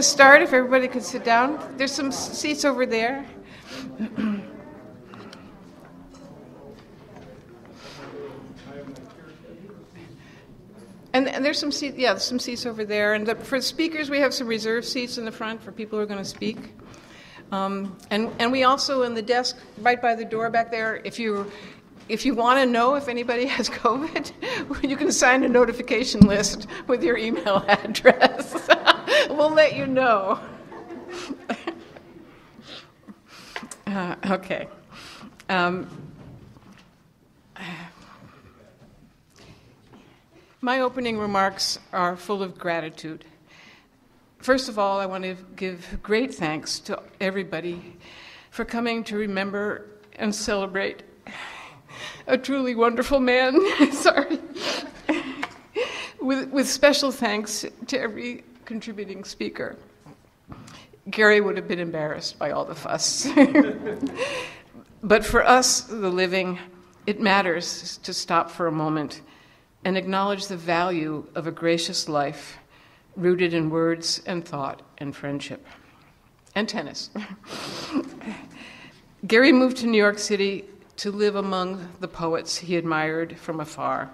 Start if everybody could sit down. There's some seats over there. And there's some seats, some seats over there. And for speakers, we have some reserved seats in the front for people who are going to speak. And we also, in the desk right by the door back there, if you want to know if anybody has COVID, you can sign a notification list with your email address. We'll let you know. Okay. My opening remarks are full of gratitude. First of all, I want to give great thanks to everybody for coming to remember and celebrate a truly wonderful man. Sorry. With special thanks to every contributing speaker. Gary would have been embarrassed by all the fuss. But for us, the living, it matters to stop for a moment and acknowledge the value of a gracious life rooted in words and thought and friendship. And tennis. Gary moved to New York City to live among the poets he admired from afar,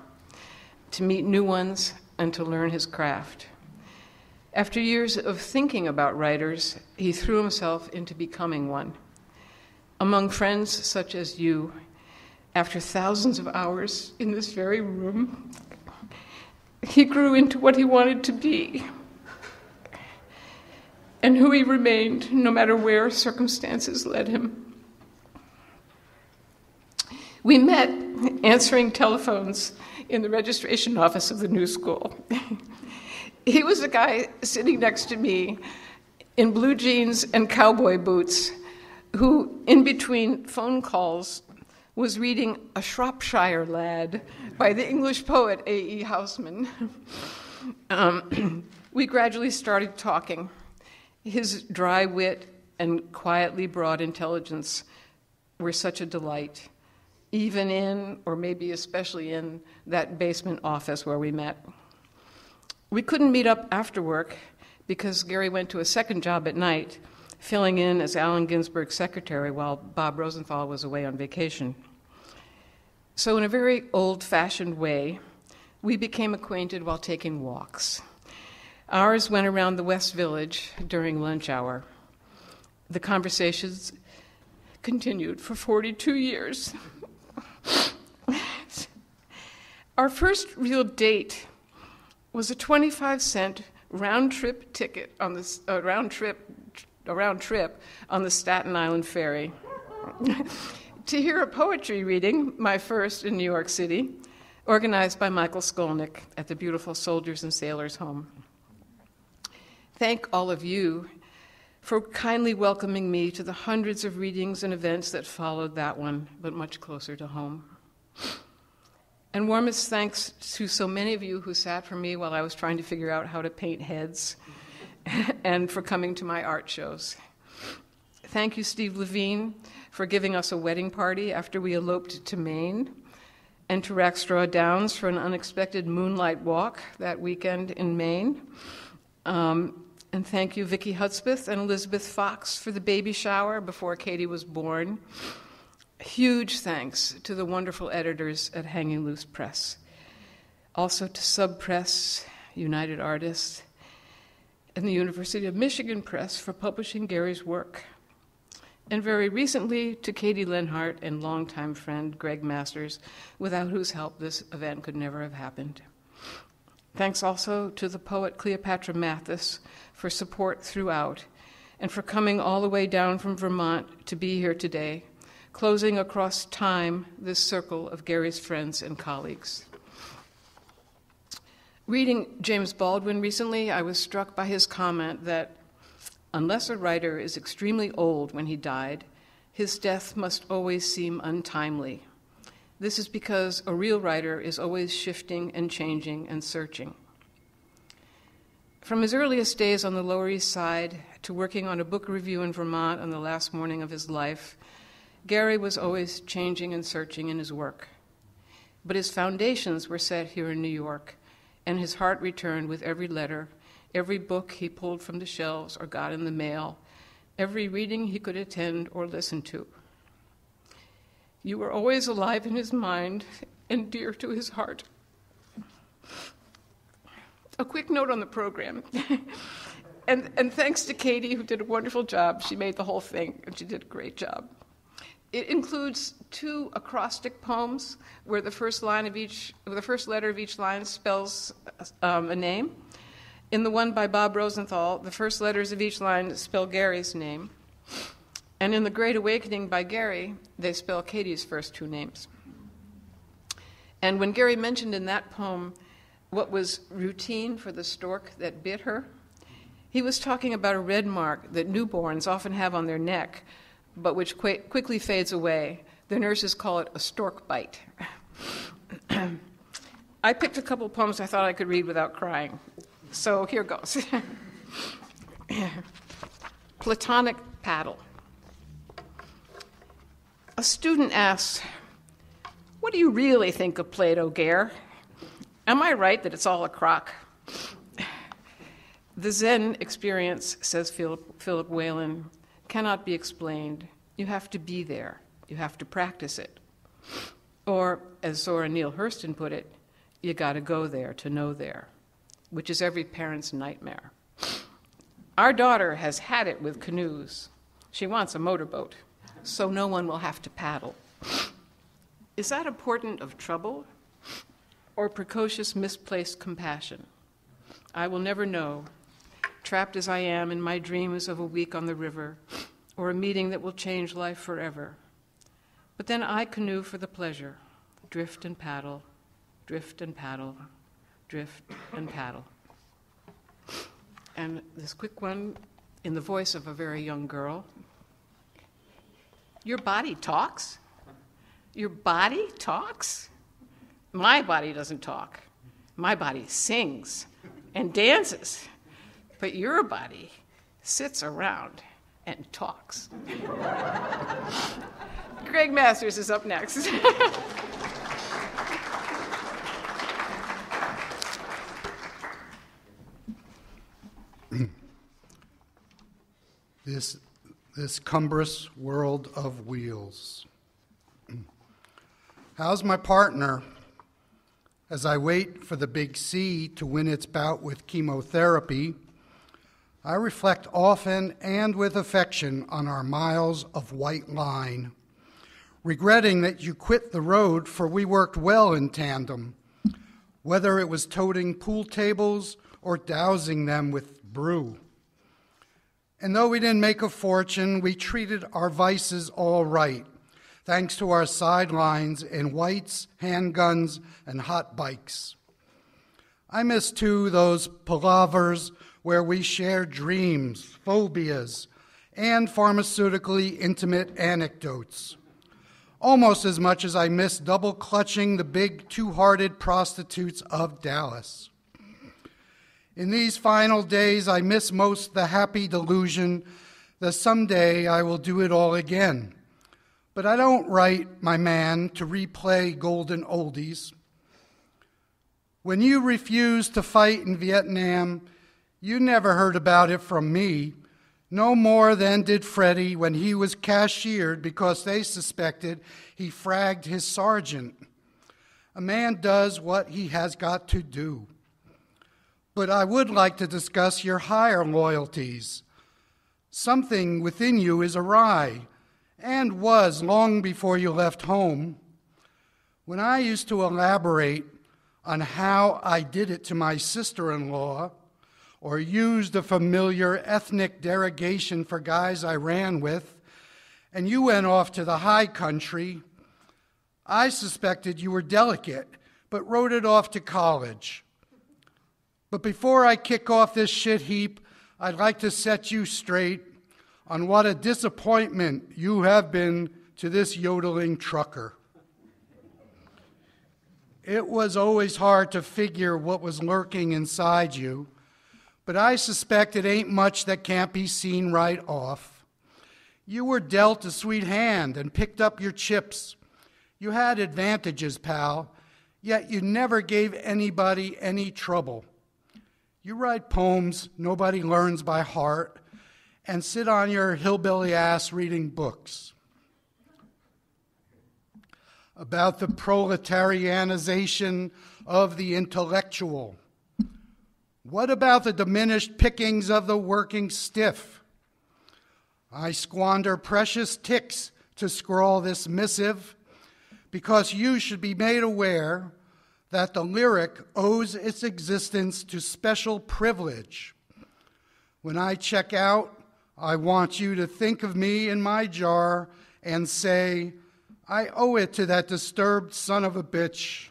to meet new ones and to learn his craft. After years of thinking about writers, he threw himself into becoming one. Among friends such as you, after thousands of hours in this very room, he grew into what he wanted to be, and who he remained no matter where circumstances led him. We met answering telephones in the registration office of the new school. He was a guy sitting next to me in blue jeans and cowboy boots who, in between phone calls, was reading A Shropshire Lad by the English poet A.E. Housman. We gradually started talking. His dry wit and quietly broad intelligence were such a delight, even in, or maybe especially in, that basement office where we met. We couldn't meet up after work because Gary went to a second job at night, filling in as Allen Ginsberg's secretary while Bob Rosenthal was away on vacation. So in a very old-fashioned way, we became acquainted while taking walks. Ours went around the West Village during lunch hour. The conversations continued for 42 years. Our first real date was a 25-cent round-trip ticket on the round trip on the Staten Island ferry to hear a poetry reading, my first in New York City, organized by Michael Skolnick at the beautiful Soldiers and Sailors Home. Thank all of you for kindly welcoming me to the hundreds of readings and events that followed that one, but much closer to home. And warmest thanks to so many of you who sat for me while I was trying to figure out how to paint heads, and for coming to my art shows. Thank you, Steve Levine, for giving us a wedding party after we eloped to Maine, and to Rackstraw Downes for an unexpected moonlight walk that weekend in Maine. And thank you, Vicki Hudspeth and Elizabeth Fox, for the baby shower before Katie was born. Huge thanks to the wonderful editors at Hanging Loose Press. Also to Sub Press, United Artists, and the University of Michigan Press for publishing Gary's work. And very recently to Katie Lenhart and longtime friend Greg Masters, without whose help this event could never have happened. Thanks also to the poet Cleopatra Mathis for support throughout and for coming all the way down from Vermont to be here today, closing across time this circle of Gary's friends and colleagues. Reading James Baldwin recently, I was struck by his comment that unless a writer is extremely old when he died, his death must always seem untimely. This is because a real writer is always shifting and changing and searching. From his earliest days on the Lower East Side to working on a book review in Vermont on the last morning of his life, Gary was always changing and searching in his work. But his foundations were set here in New York, and his heart returned with every letter, every book he pulled from the shelves or got in the mail, every reading he could attend or listen to. You were always alive in his mind and dear to his heart. A quick note on the program. and thanks to Katie, who did a wonderful job. She made the whole thing, and she did a great job. It includes 2 acrostic poems where the first letter of each line spells a name. In the one by Bob Rosenthal, the first letters of each line spell Gary's name. And in The Great Awakening by Gary, they spell Katie's first 2 names. And when Gary mentioned in that poem what was routine for the stork that bit her, he was talking about a red mark that newborns often have on their neck, but which quickly fades away. The nurses call it a stork bite. I picked a couple poems I thought I could read without crying. So here goes. Platonic Paddle. A student asks, "What do you really think of Plato, Gare? Am I right that it's all a crock?" The Zen experience, says Philip Whalen, cannot be explained. You have to be there. You have to practice it. Or, as Zora Neale Hurston put it, you got to go there to know there, which is every parent's nightmare. Our daughter has had it with canoes. She wants a motorboat, so no one will have to paddle. Is that a portent of trouble or precocious misplaced compassion? I will never know, trapped as I am in my dreams of a week on the river or a meeting that will change life forever. But then I canoe for the pleasure, drift and paddle, drift and paddle, drift and paddle. And this quick one in the voice of a very young girl. Your body talks? Your body talks? My body doesn't talk. My body sings and dances. But your body sits around and talks. Greg Masters is up next. This cumbrous world of wheels. How's my partner? As I wait for the big C to win its bout with chemotherapy, I reflect often and with affection on our miles of white line, regretting that you quit the road, for we worked well in tandem, whether it was toting pool tables or dousing them with brew. And though we didn't make a fortune, we treated our vices all right, thanks to our sidelines in whites, handguns, and hot bikes. I miss, too, those palavers where we shared dreams, phobias, and pharmaceutically intimate anecdotes, almost as much as I miss double-clutching the big two-hearted prostitutes of Dallas. In these final days, I miss most the happy delusion that someday I will do it all again. But I don't write, my man, to replay golden oldies. When you refused to fight in Vietnam, you never heard about it from me, no more than did Freddie when he was cashiered because they suspected he fragged his sergeant. A man does what he has got to do. But I would like to discuss your higher loyalties. Something within you is awry, and was long before you left home. When I used to elaborate on how I did it to my sister-in-law, or used a familiar ethnic derogation for guys I ran with, and you went off to the high country, I suspected you were delicate, but wrote it off to college. But before I kick off this shit heap, I'd like to set you straight on what a disappointment you have been to this yodeling trucker. It was always hard to figure what was lurking inside you, but I suspect it ain't much that can't be seen right off. You were dealt a sweet hand and picked up your chips. You had advantages, pal, yet you never gave anybody any trouble. You write poems nobody learns by heart and sit on your hillbilly ass reading books about the proletarianization of the intellectual. What about the diminished pickings of the working stiff? I squander precious ticks to scrawl this missive because you should be made aware that the lyric owes its existence to special privilege. When I check out, I want you to think of me in my jar and say, I owe it to that disturbed son of a bitch.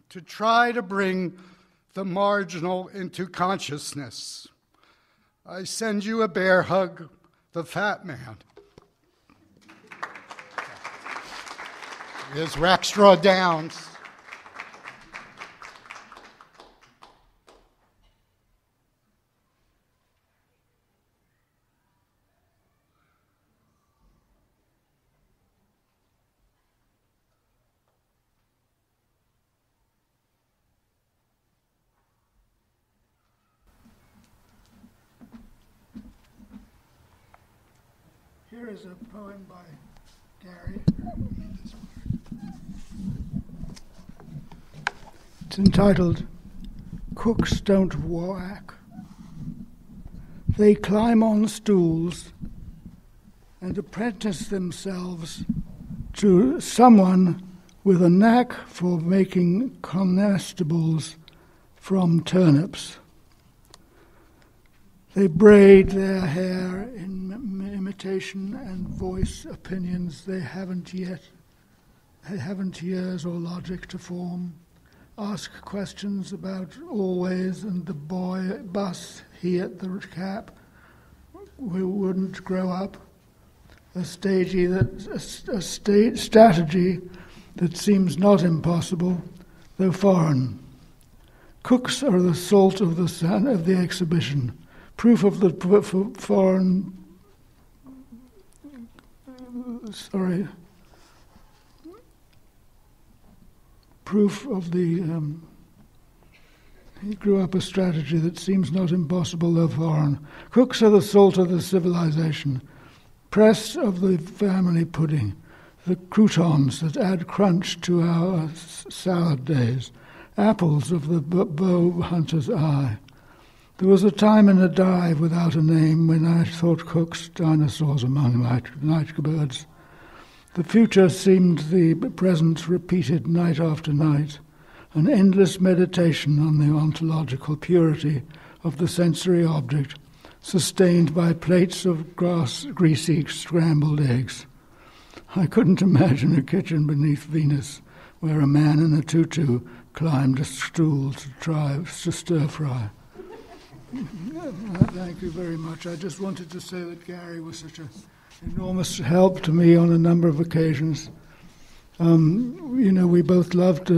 To try to bring the marginal into consciousness. I send you a bear hug, the fat man. Here's Rackstraw Downes. Here is a poem by Gary. It's entitled, Cooks Don't Whack. They climb on stools and apprentice themselves to someone with a knack for making comestibles from turnips. They braid their hair in imitation and voice opinions they haven't years or logic to form. Ask questions about always and the boy bus he at the cap who wouldn't grow up. A strategy that seems not impossible, though foreign. Cooks are the salt of the sun of the exhibition. Proof of the foreign. Proof of the. He grew up a strategy that seems not impossible, though foreign. Cooks are the salt of the civilization. Press of the family pudding. The croutons that add crunch to our salad days. Apples of the bow hunter's eye. There was a time in a dive without a name when I thought cooks, dinosaurs among night birds. The future seemed the present repeated night after night, an endless meditation on the ontological purity of the sensory object, sustained by plates of greasy scrambled eggs. I couldn't imagine a kitchen beneath Venus where a man in a tutu climbed a stool to stir fry. Thank you very much. I just wanted to say that Gary was such an enormous help to me on a number of occasions. We both loved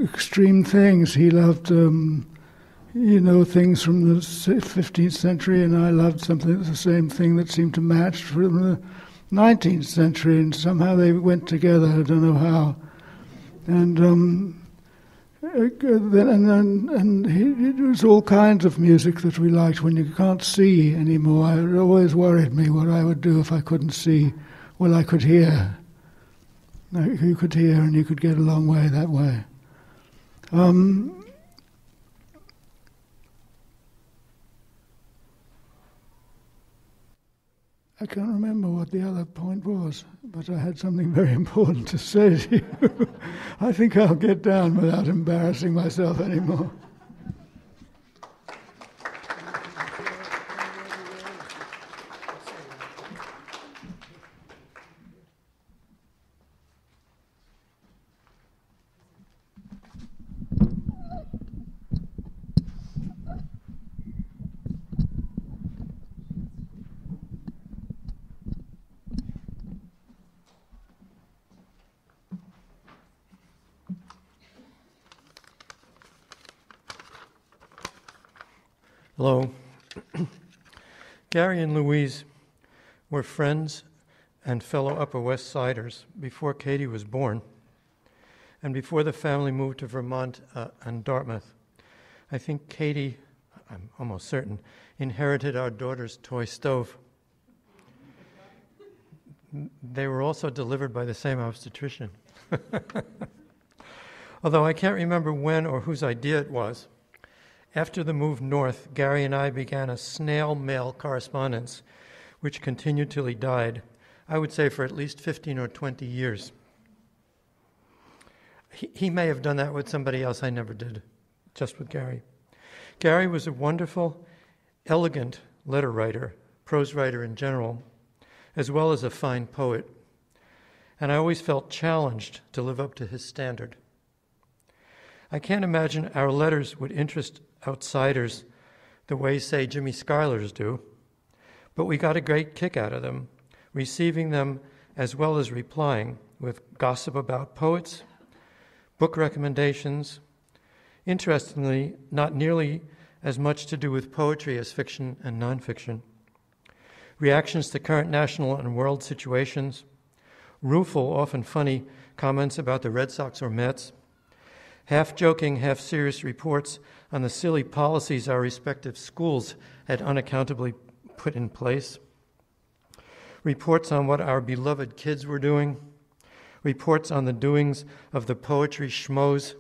extreme things. He loved, things from the 15th century, and I loved the same thing that seemed to match from the 19th century, and somehow they went together. I don't know how. And it was all kinds of music that we liked when you can't see anymore. It always worried me what I would do if I couldn't see. Well, I could hear. You could hear and you could get a long way that way. I can't remember what the other point was, but I had something very important to say to you. I think I'll get down without embarrassing myself anymore. Hello. Gary and Louise were friends and fellow Upper West Siders before Katie was born and before the family moved to Vermont and Dartmouth. I think Katie, I'm almost certain, inherited our daughter's toy stove. They were also delivered by the same obstetrician. Although I can't remember when or whose idea it was. After the move north, Gary and I began a snail mail correspondence, which continued till he died, I would say for at least 15 or 20 years. He may have done that with somebody else. I never did, just with Gary. Gary was a wonderful, elegant letter writer, prose writer in general, as well as a fine poet. And I always felt challenged to live up to his standard. I can't imagine our letters would interest outsiders the way, say, Jimmy Schuyler's do, but we got a great kick out of them, receiving them as well as replying with gossip about poets, book recommendations, interestingly, not nearly as much to do with poetry as fiction and nonfiction, reactions to current national and world situations, rueful, often funny comments about the Red Sox or Mets, half-joking, half-serious reports on the silly policies our respective schools had unaccountably put in place, reports on what our beloved kids were doing, reports on the doings of the poetry schmoes,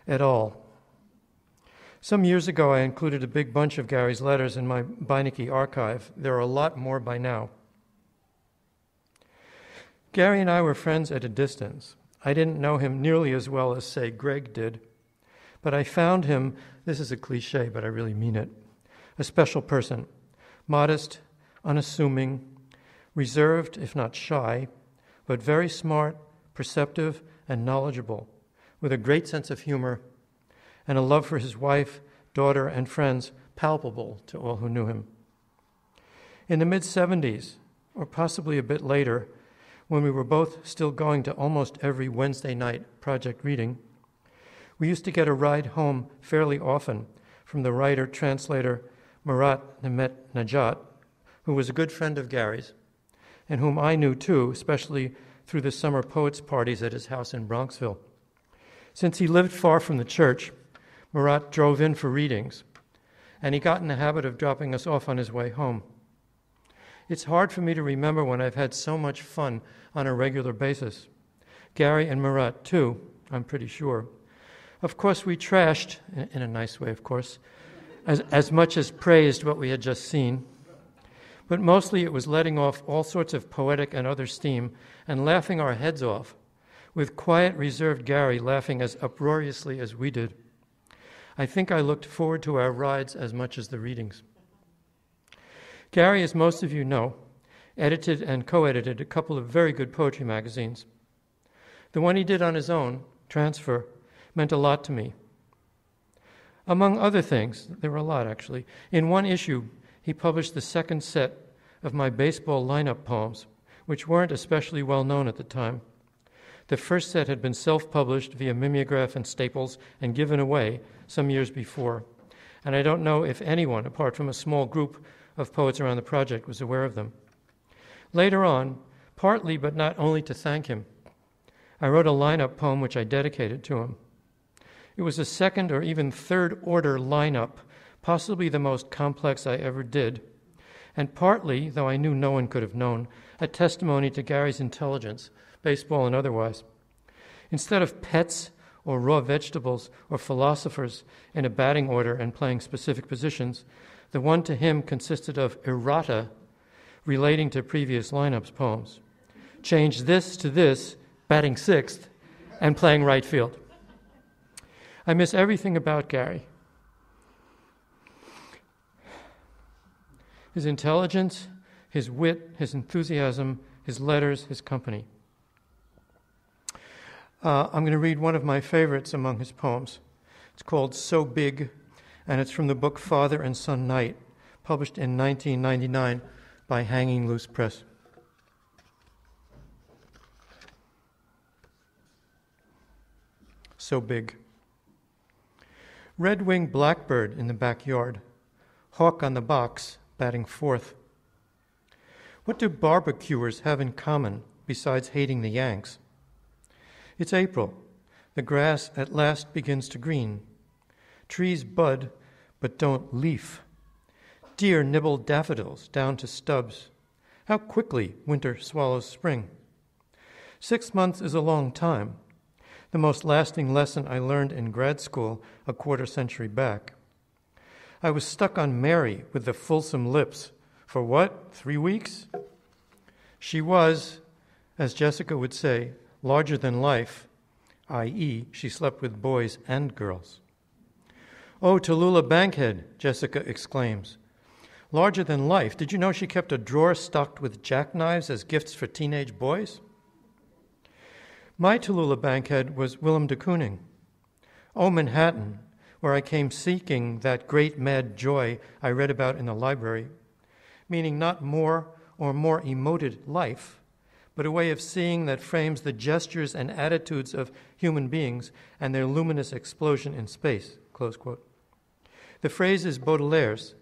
et al. Some years ago, I included a big bunch of Gary's letters in my Beinecke archive. There are a lot more by now. Gary and I were friends at a distance. I didn't know him nearly as well as, say, Greg did, but I found him, this is a cliche, but I really mean it, a special person, modest, unassuming, reserved, if not shy, but very smart, perceptive, and knowledgeable, with a great sense of humor and a love for his wife, daughter, and friends palpable to all who knew him. In the mid-'70s, or possibly a bit later, when we were both still going to almost every Wednesday night project reading, we used to get a ride home fairly often from the writer-translator Murat Nemet Najat, who was a good friend of Gary's, and whom I knew too, especially through the summer poets' parties at his house in Bronxville. Since he lived far from the church, Murat drove in for readings, and he got in the habit of dropping us off on his way home. It's hard for me to remember when I've had so much fun on a regular basis. Gary and Murat, too, I'm pretty sure. Of course, we trashed, in a nice way, of course, as much as praised what we had just seen. But mostly it was letting off all sorts of poetic and other steam and laughing our heads off, with quiet, reserved Gary laughing as uproariously as we did. I think I looked forward to our rides as much as the readings. Gary, as most of you know, edited and co-edited a couple of very good poetry magazines. The one he did on his own, Transfer, meant a lot to me. Among other things, there were a lot actually, in one issue he published the second set of my baseball lineup poems, which weren't especially well known at the time. The first set had been self-published via mimeograph and Staples and given away some years before, and I don't know if anyone, apart from a small group of poets around the project, was aware of them. Later on, partly but not only to thank him, I wrote a lineup poem which I dedicated to him. It was a second or even third order lineup, possibly the most complex I ever did, and partly, though I knew no one could have known, a testimony to Gary's intelligence baseball and otherwise. Instead of pets or raw vegetables or philosophers in a batting order and playing specific positions, the one to him consisted of errata relating to previous lineups poems. Change this to this, batting sixth, and playing right field. I miss everything about Gary. His intelligence, his wit, his enthusiasm, his letters, his company. I'm going to read one of my favorites among his poems. It's called So Big, and it's from the book Father and Son Night, published in 1999 by Hanging Loose Press. So big. Red-winged blackbird in the backyard, hawk on the box, batting fourth. What do barbecuers have in common besides hating the Yanks? It's April. The grass at last begins to green. Trees bud, but don't leaf. Deer nibble daffodils down to stubs. How quickly winter swallows spring. 6 months is a long time. The most lasting lesson I learned in grad school a quarter century back. I was stuck on Mary with the fulsome lips. For what? 3 weeks? She was, as Jessica would say, larger than life, i.e., she slept with boys and girls. Oh, Tallulah Bankhead, Jessica exclaims. Larger than life. Did you know she kept a drawer stocked with jackknives as gifts for teenage boys? My Tallulah Bankhead was Willem de Kooning. Oh, Manhattan, where I came seeking that great mad joy I read about in the library, meaning not more or more emoted life, but a way of seeing that frames the gestures and attitudes of human beings and their luminous explosion in space, close quote. The phrase is Baudelaire's,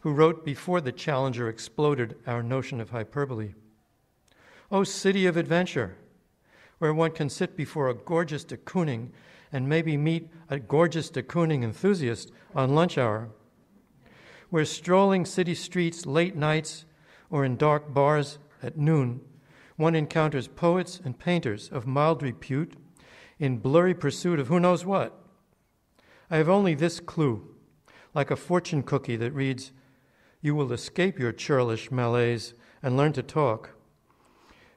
who wrote before the Challenger exploded our notion of hyperbole. Oh, city of adventure, where one can sit before a gorgeous de Kooning and maybe meet a gorgeous de Kooning enthusiast on lunch hour, where strolling city streets late nights or in dark bars at noon, one encounters poets and painters of mild repute in blurry pursuit of who knows what. I have only this clue, like a fortune cookie that reads, "You will escape your churlish malaise and learn to talk.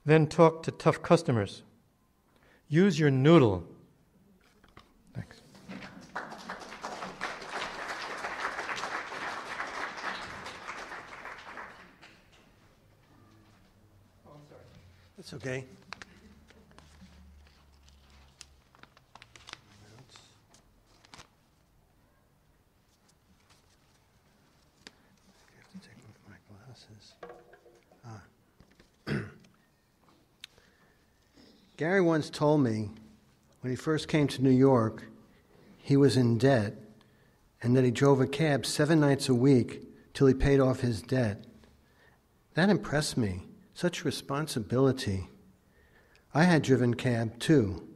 Then talk to tough customers. Use your noodle." Thanks. Oh, I'm sorry. That's okay. I have to take off my glasses. Gary once told me when he first came to New York, he was in debt and that he drove a cab 7 nights a week till he paid off his debt. That impressed me, such responsibility. I had driven cab too.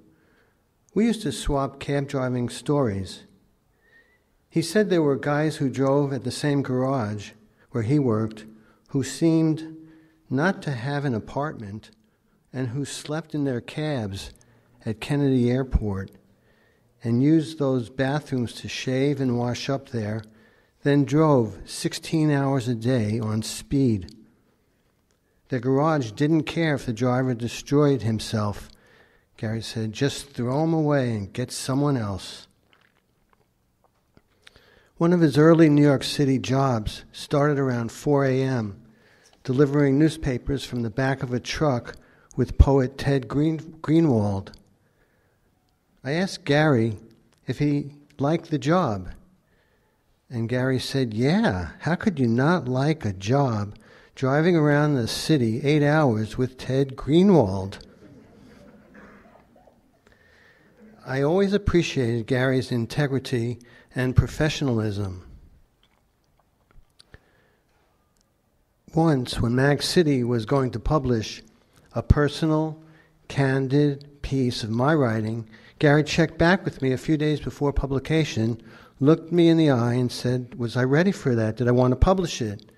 We used to swap cab driving stories. He said there were guys who drove at the same garage where he worked who seemed not to have an apartment and who slept in their cabs at Kennedy Airport and used those bathrooms to shave and wash up there, then drove 16 hours a day on speed. The garage didn't care if the driver destroyed himself. Gary said, just throw him away and get someone else. One of his early New York City jobs started around 4 a.m., delivering newspapers from the back of a truck with poet Ted Greenwald. I asked Gary if he liked the job. And Gary said, yeah, how could you not like a job driving around the city 8 hours with Ted Greenwald? I always appreciated Gary's integrity and professionalism. Once, when Mag City was going to publish a personal, candid piece of my writing, Gary checked back with me a few days before publication, looked me in the eye and said, was I ready for that? Did I want to publish it?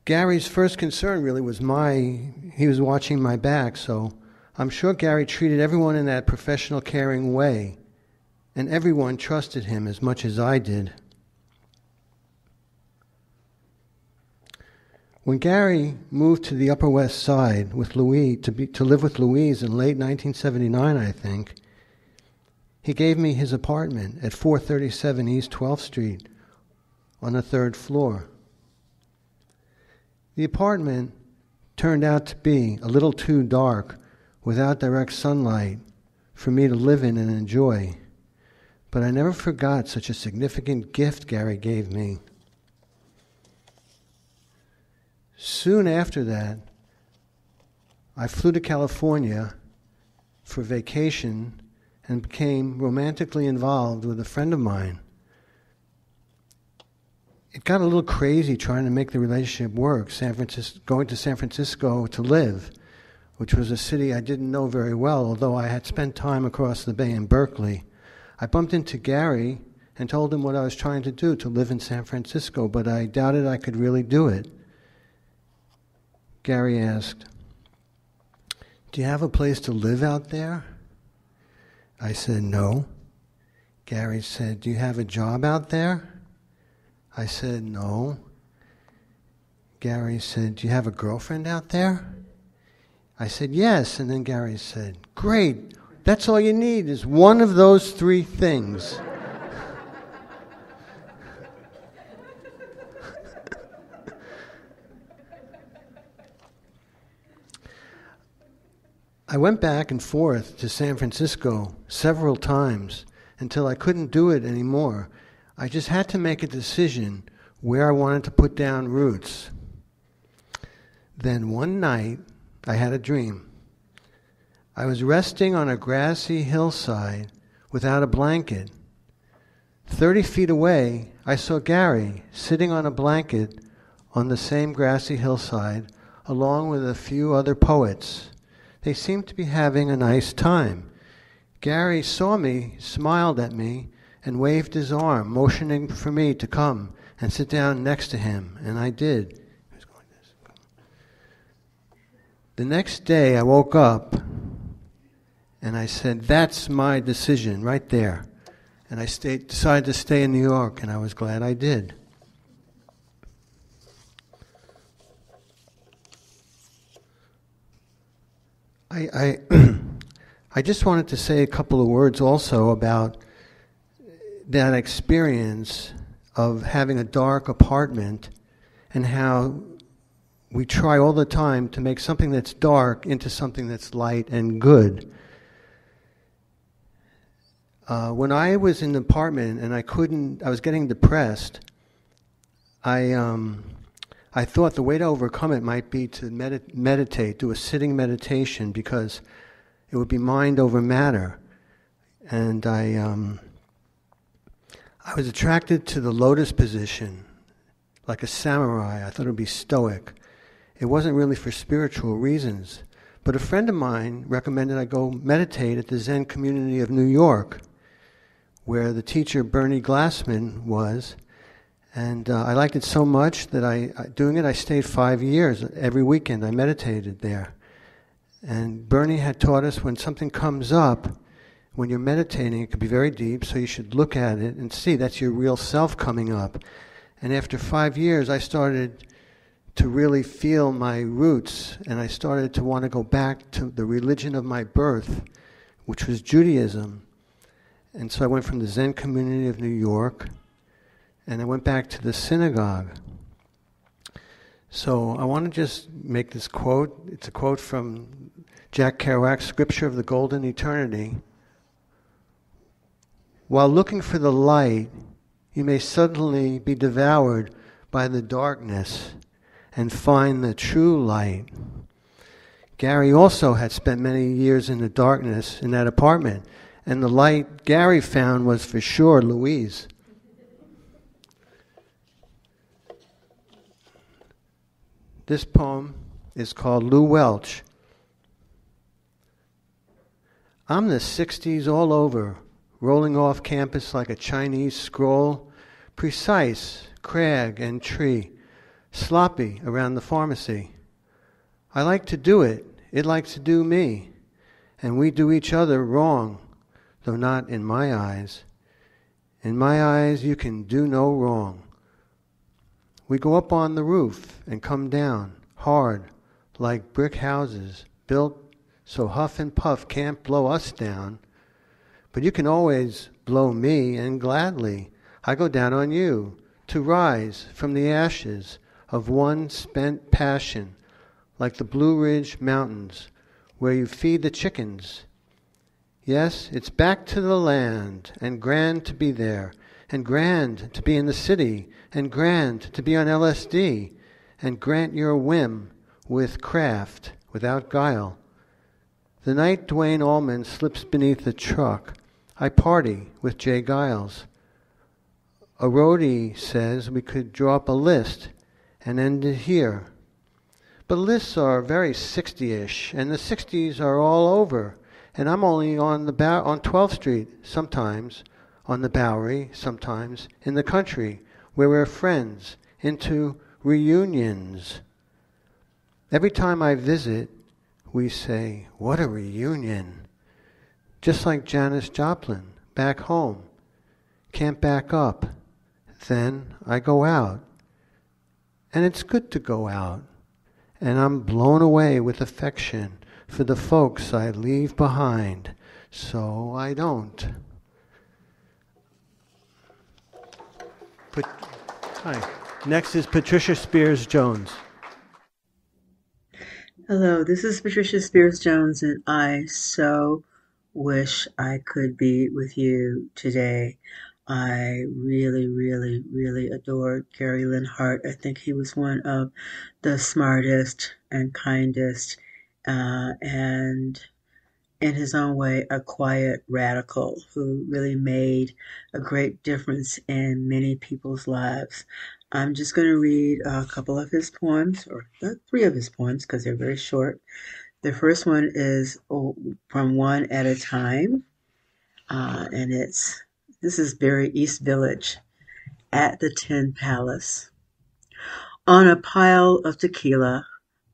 Gary's first concern really was he was watching my back, so I'm sure Gary treated everyone in that professional, caring way, and everyone trusted him as much as I did. When Gary moved to the Upper West Side with Louise, to live with Louise in late 1979, I think, he gave me his apartment at 437 East 12th Street on the 3rd floor. The apartment turned out to be a little too dark without direct sunlight for me to live in and enjoy, but I never forgot such a significant gift Gary gave me. Soon after that, I flew to California for vacation and became romantically involved with a friend of mine. It got a little crazy trying to make the relationship work, going to San Francisco to live, which was a city I didn't know very well, although I had spent time across the bay in Berkeley. I bumped into Gary and told him what I was trying to do, to live in San Francisco, but I doubted I could really do it. Gary asked, "Do you have a place to live out there?" I said, "No." Gary said, "Do you have a job out there?" I said, "No." Gary said, "Do you have a girlfriend out there?" I said, "Yes." And then Gary said, "Great, that's all you need is one of those 3 things." I went back and forth to San Francisco several times until I couldn't do it anymore. I just had to make a decision where I wanted to put down roots. Then one night, I had a dream. I was resting on a grassy hillside without a blanket. 30 feet away, I saw Gary sitting on a blanket on the same grassy hillside, along with a few other poets. They seemed to be having a nice time. Gary saw me, smiled at me, and waved his arm, motioning for me to come and sit down next to him, and I did. The next day I woke up and I said, "That's my decision right there." And I decided to stay in New York, and I was glad I did. I just wanted to say a couple of words also about that experience of having a dark apartment and how we try all the time to make something that's dark into something that's light and good. When I was in the apartment and I was getting depressed, I thought the way to overcome it might be to meditate, do a sitting meditation, because it would be mind over matter. And I was attracted to the lotus position, like a samurai. I thought it would be stoic. It wasn't really for spiritual reasons. But a friend of mine recommended I go meditate at the Zen community of New York, where the teacher Bernie Glassman was. And I liked it so much that I stayed 5 years. Every weekend I meditated there. And Bernie had taught us when something comes up, when you're meditating, it could be very deep, so you should look at it and see that's your real self coming up. And after 5 years, I started to really feel my roots, and I started to want to go back to the religion of my birth, which was Judaism. And so I went from the Zen community of New York, and I went back to the synagogue. So I want to just make this quote. It's a quote from Jack Kerouac's Scripture of the Golden Eternity. While looking for the light, you may suddenly be devoured by the darkness and find the true light. Gary also had spent many years in the darkness in that apartment, and the light Gary found was for sure Louise. This poem is called Lou Welch. I'm the 60s all over, rolling off campus like a Chinese scroll, precise, crag and tree, sloppy around the pharmacy. I like to do it. It likes to do me. And we do each other wrong, though not in my eyes. In my eyes, you can do no wrong. We go up on the roof and come down, hard, like brick houses, built so huff and puff can't blow us down. But you can always blow me, and gladly I go down on you, to rise from the ashes of one spent passion, like the Blue Ridge Mountains, where you feed the chickens. Yes, it's back to the land, and grand to be there, and grand to be in the city, and grand to be on LSD, and grant your whim with craft, without guile. The night Dwayne Allman slips beneath the truck, I party with Jay Giles. A roadie says we could draw up a list and end it here. But lists are very 60-ish, and the 60s are all over. And I'm only on 12th Street, sometimes, on the Bowery, sometimes, in the country, where we're friends, into reunions. Every time I visit, we say, what a reunion. Just like Janis Joplin, back home. Can't back up. Then I go out. And it's good to go out. And I'm blown away with affection for the folks I leave behind, so I don't. Hi. Next is Patricia Spears Jones. Hello, this is Patricia Spears Jones, and I so wish I could be with you today. I really, really, really adored Gary Lenhart. I think he was one of the smartest and kindest, and in his own way, a quiet radical who really made a great difference in many people's lives. I'm just going to read a couple of his poems, or 3 of his poems, because they're very short. The first one is From One at a Time, and this is Barry East Village at the Tin Palace. On a pile of tequila,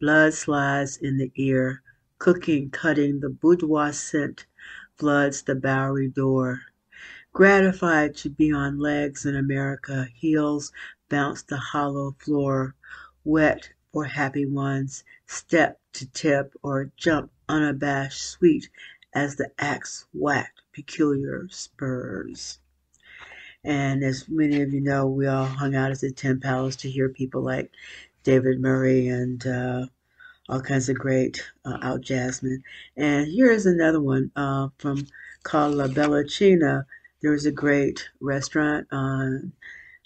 blood slides in the ear, cooking, cutting, the boudoir scent floods the Bowery door. Gratified to be on legs in America, heels bounce the hollow floor, wet for happy ones, step to tip or jump unabashed, sweet as the axe whacked peculiar spurs. And as many of you know, we all hung out at the Tin Palace to hear people like David Murray and all kinds of great out jazzmen. And here is another one called La Bellacina. There was a great restaurant on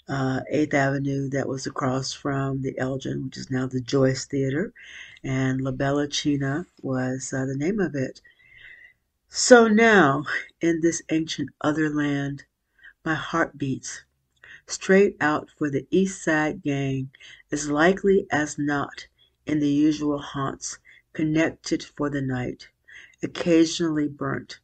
8th Avenue that was across from the Elgin, which is now the Joyce Theater. And La Bellacina was the name of it. So now, in this ancient other land, my heart beats straight out for the East Side gang, as likely as not in the usual haunts, connected for the night, occasionally burnt,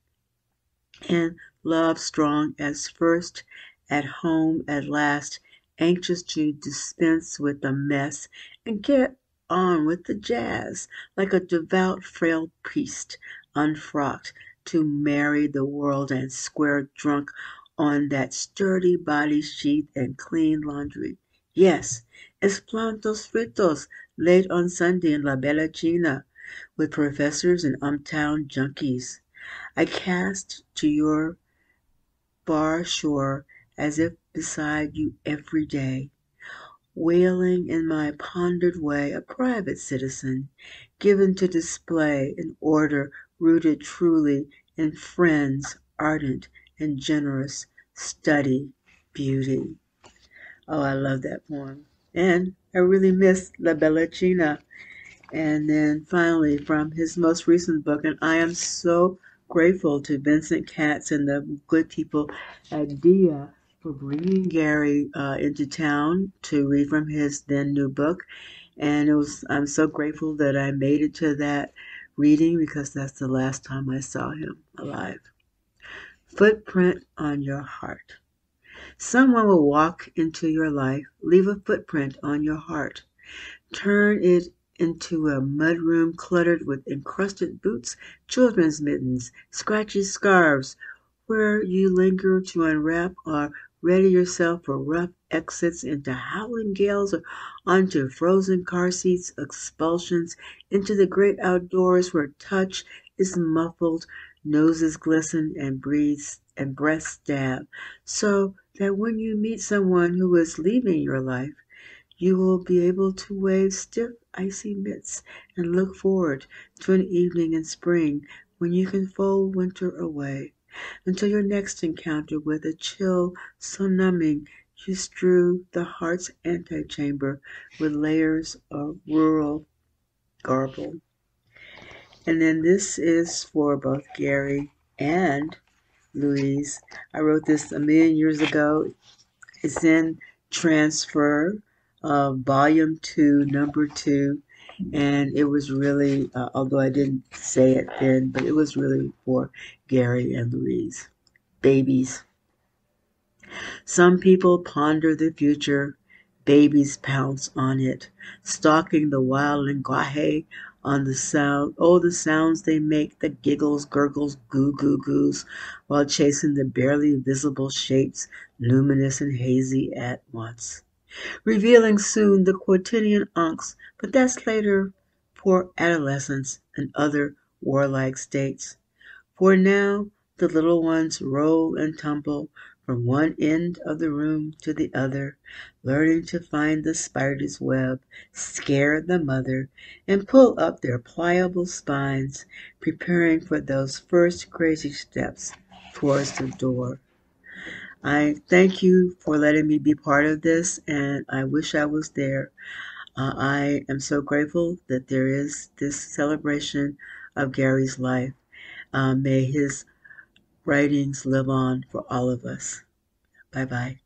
and love strong as first, at home at last, anxious to dispense with the mess and get on with the jazz, like a devout frail priest, unfrocked, to marry the world and square drunk on that sturdy body sheath and clean laundry. Yes, Esplantos Fritos, late on Sunday in La Bellacina, with professors and uptown junkies. I cast to your bar shore as if beside you every day, wailing in my pondered way, a private citizen, given to display an order rooted truly in friends, ardent and generous, study beauty. Oh, I love that poem. And I really miss La Bellacina. And then finally, from his most recent book, and I am so grateful to Vincent Katz and the good people at DIA for bringing Gary into town to read from his then new book. And I'm so grateful that I made it to that reading, because that's the last time I saw him alive. Footprint on your heart. Someone will walk into your life, leave a footprint on your heart. Turn it into a mudroom cluttered with encrusted boots, children's mittens, scratchy scarves, where you linger to unwrap or ready yourself for rough exits into howling gales or onto frozen car seats, expulsions into the great outdoors where touch is muffled, noses glisten, and breaths stab, so that when you meet someone who is leaving your life, you will be able to wave stiff, icy mitts and look forward to an evening in spring when you can fold winter away, until your next encounter with a chill so numbing you strew the heart's antechamber with layers of rural garble. And then this is for both Gary and Louise. I wrote this a million years ago. It's in Transfer, Volume 2, Number 2. And it was really, although I didn't say it then, but it was really for Gary and Louise. Babies. Some people ponder the future. Babies pounce on it, stalking the wild lenguaje on the sound. Oh, the sounds they make, the giggles, gurgles, goo, goo, goos, while chasing the barely visible shapes, luminous and hazy at once. Revealing soon the quotidian unks, but that's later for adolescence and other warlike states. For now, the little ones roll and tumble from one end of the room to the other, learning to find the spider's web, scare the mother, and pull up their pliable spines, preparing for those first crazy steps towards the door. I thank you for letting me be part of this, and I wish I was there. I am so grateful that there is this celebration of Gary's life. May his writings live on for all of us. Bye-bye.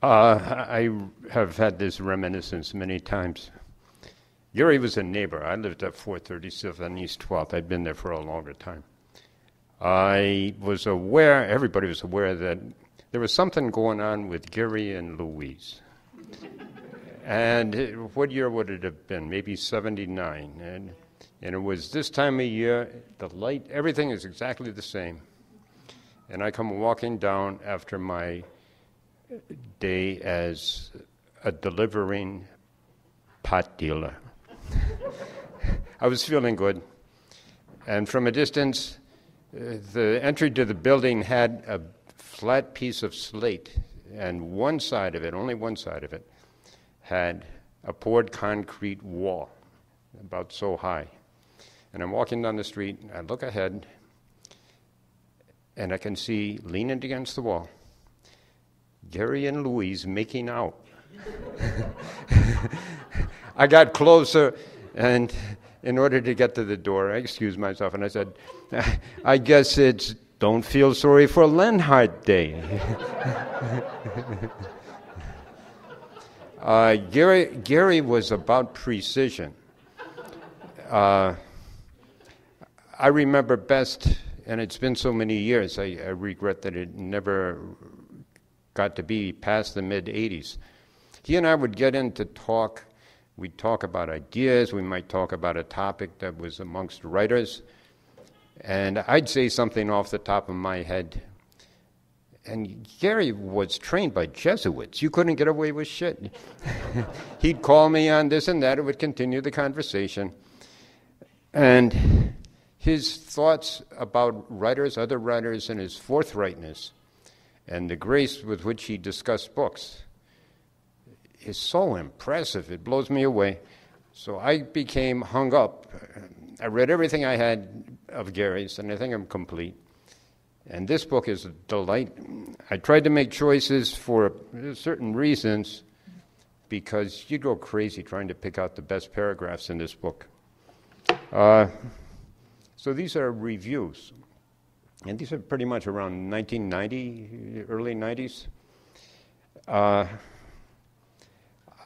I have had this reminiscence many times. Gary was a neighbor. I lived at 437 East 12th. I'd been there for a longer time. I was aware, everybody was aware, that there was something going on with Gary and Louise. And what year would it have been? Maybe 79. And it was this time of year, the light, everything is exactly the same. And I come walking down after my day as a delivering pot dealer. I was feeling good. And from a distance, the entry to the building had a flat piece of slate, and one side of it, only one side of it, had a poured concrete wall, about so high. And I'm walking down the street, I look ahead, and I can see, leaning against the wall, Gary and Louise making out. I got closer, and in order to get to the door, I excused myself, and I said, I guess it's Don't Feel Sorry for Lenhart Day. Gary was about precision. I remember best, and it's been so many years, I regret that it never got to be past the mid-'80s. He and I would get into talk. We'd talk about ideas. We might talk about a topic that was amongst writers. And I'd say something off the top of my head. And Gary was trained by Jesuits. You couldn't get away with shit. He'd call me on this and that. It would continue the conversation. And his thoughts about writers, other writers, and his forthrightness and the grace with which he discussed books is so impressive. It blows me away. So I became hung up. I read everything I had of Gary's, and I think I'm complete. And this book is a delight. I tried to make choices for certain reasons because you'd go crazy trying to pick out the best paragraphs in this book. So these are reviews. And these are pretty much around 1990, early 90s.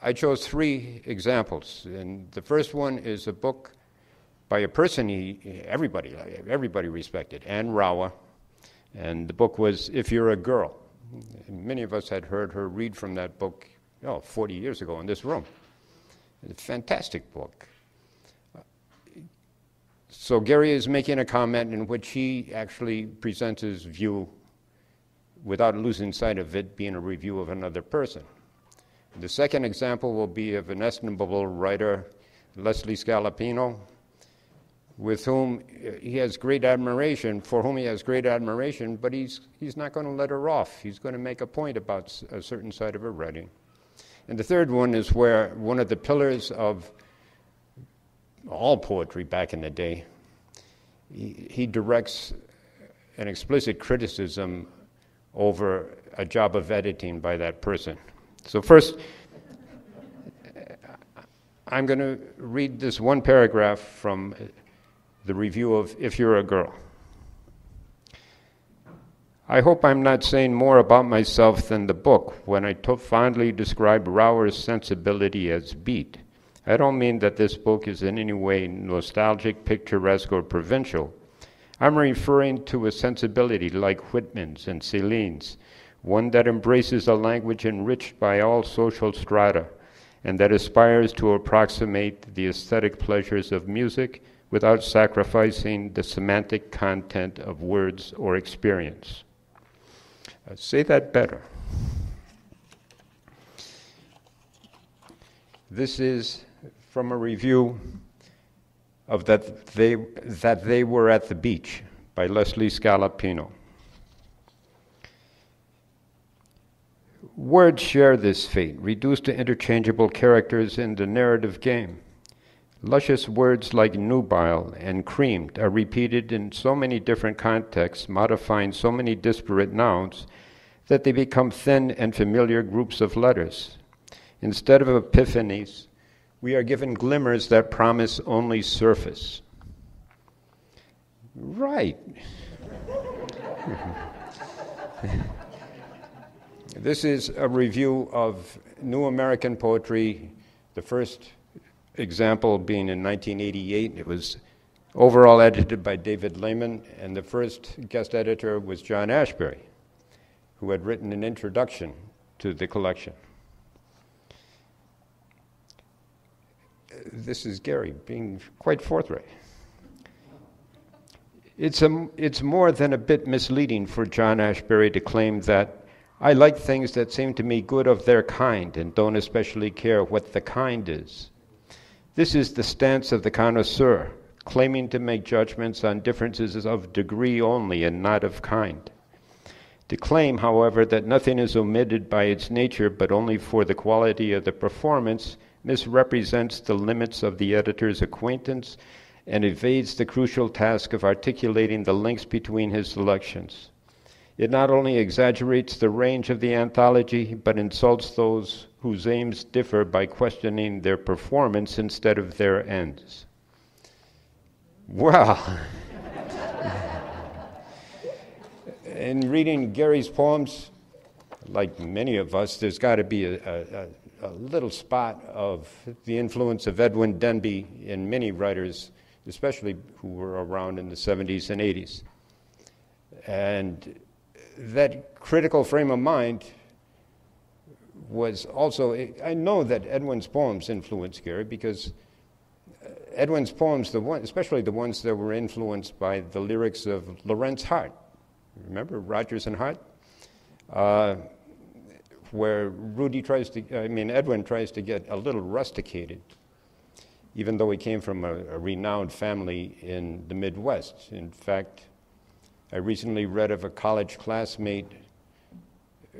I chose 3 examples, and the first one is a book by a person everybody respected, Anne Rauer, and the book was If You're a Girl. And many of us had heard her read from that book 40 years ago in this room. It's a fantastic book. So Gary is making a comment in which he actually presents his view without losing sight of it being a review of another person. The second example will be of an estimable writer, Leslie Scalapino, with whom he has great admiration, for whom he has great admiration, but he's not going to let her off. He's going to make a point about a certain side of her writing. And the third one is where one of the pillars of all poetry back in the day, he directs an explicit criticism over a job of editing by that person. So first, I'm going to read this one paragraph from the review of If You're a Girl. I hope I'm not saying more about myself than the book when I fondly describe Rauer's sensibility as beat. I don't mean that this book is in any way nostalgic, picturesque, or provincial. I'm referring to a sensibility like Whitman's and Celine's, one that embraces a language enriched by all social strata and that aspires to approximate the aesthetic pleasures of music without sacrificing the semantic content of words or experience. Say that better. This is from a review of That They Were at the Beach by Leslie Scalapino. Words share this fate, reduced to interchangeable characters in the narrative game. Luscious words like nubile and creamed are repeated in so many different contexts, modifying so many disparate nouns, that they become thin and familiar groups of letters. Instead of epiphanies, we are given glimmers that promise only surface. Right. This is a review of New American Poetry, the first example being in 1988. It was overall edited by David Lehman, and the first guest editor was John Ashbery, who had written an introduction to the collection. This is Gary being quite forthright. It's more than a bit misleading for John Ashbery to claim that I like things that seem to me good of their kind and don't especially care what the kind is. This is the stance of the connoisseur, claiming to make judgments on differences of degree only and not of kind. To claim, however, that nothing is omitted by its nature but only for the quality of the performance misrepresents the limits of the editor's acquaintance and evades the crucial task of articulating the links between his selections. It not only exaggerates the range of the anthology, but insults those whose aims differ by questioning their performance instead of their ends. Well, in reading Gary's poems, like many of us, there's got to be a little spot of the influence of Edwin Denby in many writers, especially who were around in the 70s and 80s. And that critical frame of mind was also, I know that Edwin's poems influenced Gary because Edwin's poems, especially the ones that were influenced by the lyrics of Lorenz Hart, remember Rodgers and Hart? Where Edwin tries to get a little rusticated, even though he came from a renowned family in the Midwest. In fact, I recently read of a college classmate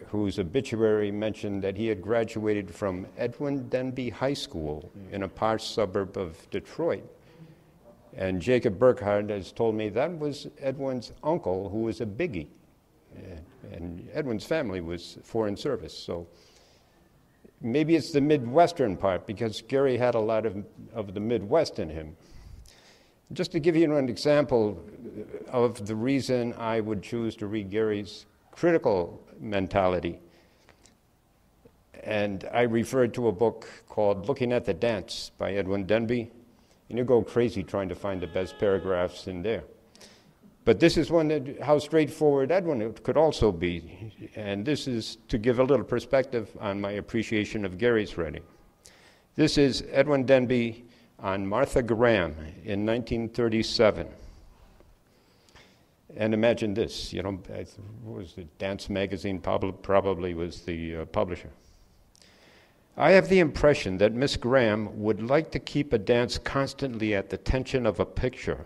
whose obituary mentioned that he had graduated from Edwin Denby High School in a posh suburb of Detroit. And Jacob Burkhardt has told me that was Edwin's uncle, who was a biggie. And Edwin's family was foreign service. So maybe it's the Midwestern part, because Gary had a lot of the Midwest in him. Just to give you an example of the reason I would choose to read Gary's critical mentality, And I referred to a book called Looking at the Dance by Edwin Denby, and you go crazy trying to find the best paragraphs in there. But this is one that, how straightforward Edwin could also be. And this is to give a little perspective on my appreciation of Gary's writing. This is Edwin Denby on Martha Graham in 1937. And imagine this, what was the Dance magazine, probably was the publisher. I have the impression that Miss Graham would like to keep a dance constantly at the tension of a picture.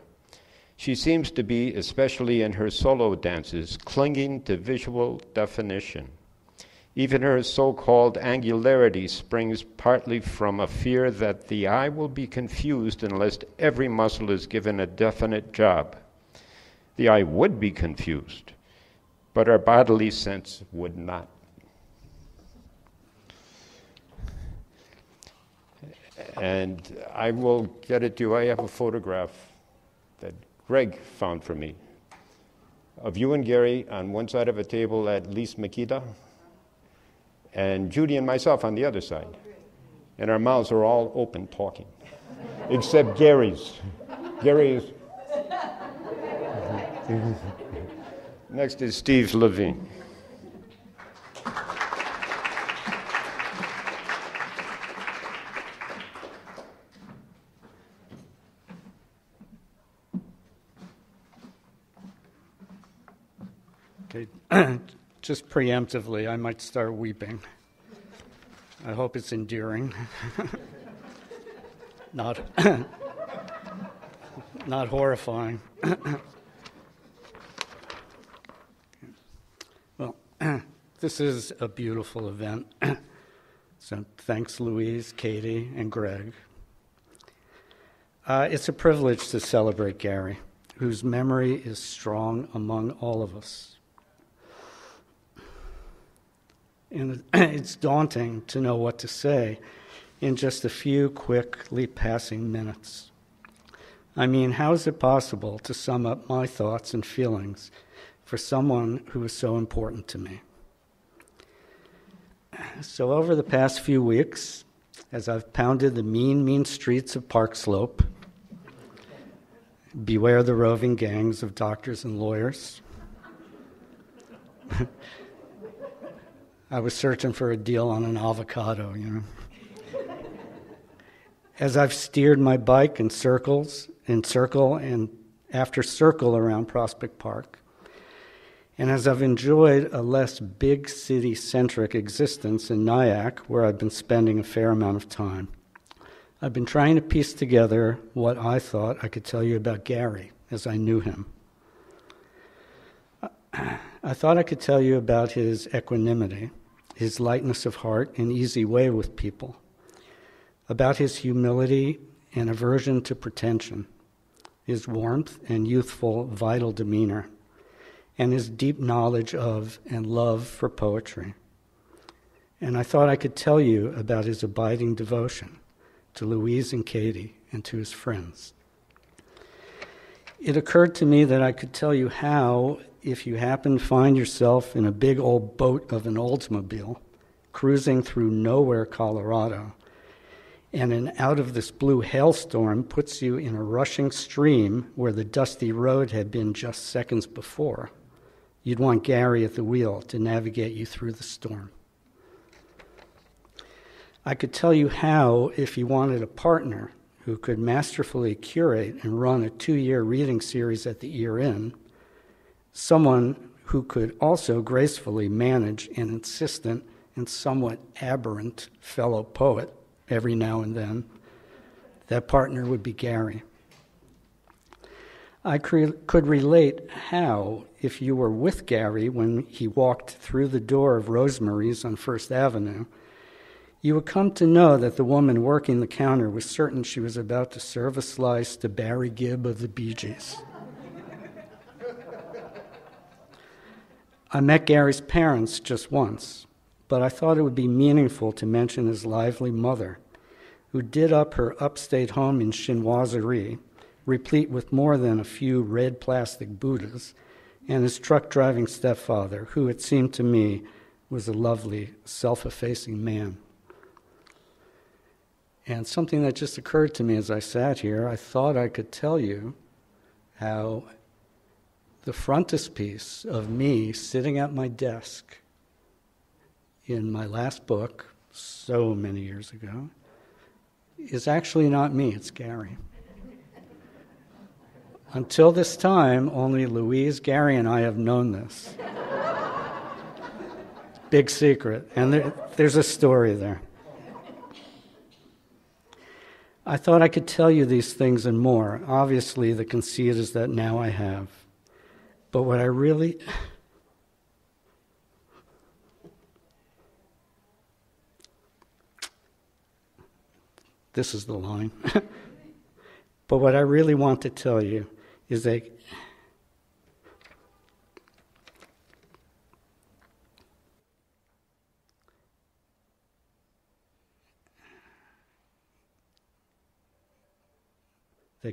She seems to be, especially in her solo dances, clinging to visual definition. Even her so-called angularity springs partly from a fear that the eye will be confused unless every muscle is given a definite job. The eye would be confused, but our bodily sense would not. And I will get it to you. I have a photograph that Greg found for me of you and Gary on one side of a table at Lise Makita, and Judy and myself on the other side. And our mouths are all open talking, except Gary's. Gary is... Next is Steve Levine. Okay, just preemptively, I might start weeping. I hope it's endearing. Not horrifying. Well, this is a beautiful event. So thanks, Louise, Katie, and Greg. It's a privilege to celebrate Gary, whose memory is strong among all of us. And it's daunting to know what to say in just a few quickly passing minutes. I mean, how is it possible to sum up my thoughts and feelings for someone who is so important to me? So over the past few weeks, as I've pounded the mean streets of Park Slope, beware the roving gangs of doctors and lawyers, I was searching for a deal on an avocado, As I've steered my bike in circle and after circle around Prospect Park, and as I've enjoyed a less big city-centric existence in Nyack, where I've been spending a fair amount of time, I've been trying to piece together what I thought I could tell you about Gary as I knew him. I thought I could tell you about his equanimity, his lightness of heart and easy way with people, about his humility and aversion to pretension, his warmth and youthful, vital demeanor, and his deep knowledge of and love for poetry. And I thought I could tell you about his abiding devotion to Louise and Katie and to his friends. It occurred to me that I could tell you how, if you happen to find yourself in a big old boat of an Oldsmobile, cruising through nowhere, Colorado, and an out of this blue hailstorm puts you in a rushing stream where the dusty road had been just seconds before, you'd want Gary at the wheel to navigate you through the storm. I could tell you how, if you wanted a partner who could masterfully curate and run a 2-year reading series at the year in, someone who could also gracefully manage an insistent and somewhat aberrant fellow poet every now and then, that partner would be Gary. I could relate how, if you were with Gary when he walked through the door of Rosemary's on First Avenue, you would come to know that the woman working the counter was certain she was about to serve a slice to Barry Gibb of the Bee Gees. I met Gary's parents just once, but I thought it would be meaningful to mention his lively mother, who did up her upstate home in chinoiserie, replete with more than a few red plastic Buddhas, and his truck-driving stepfather, who, it seemed to me, was a lovely, self-effacing man. And something that just occurred to me as I sat here, I thought I could tell you how the frontispiece of me sitting at my desk in my last book, so many years ago, is actually not me, it's Gary. Until this time, only Louise, Gary, and I have known this. Big secret, and there's a story there. I thought I could tell you these things and more. Obviously, the conceit is that now I have. But what I really... This is the line. But what I really want to tell you is that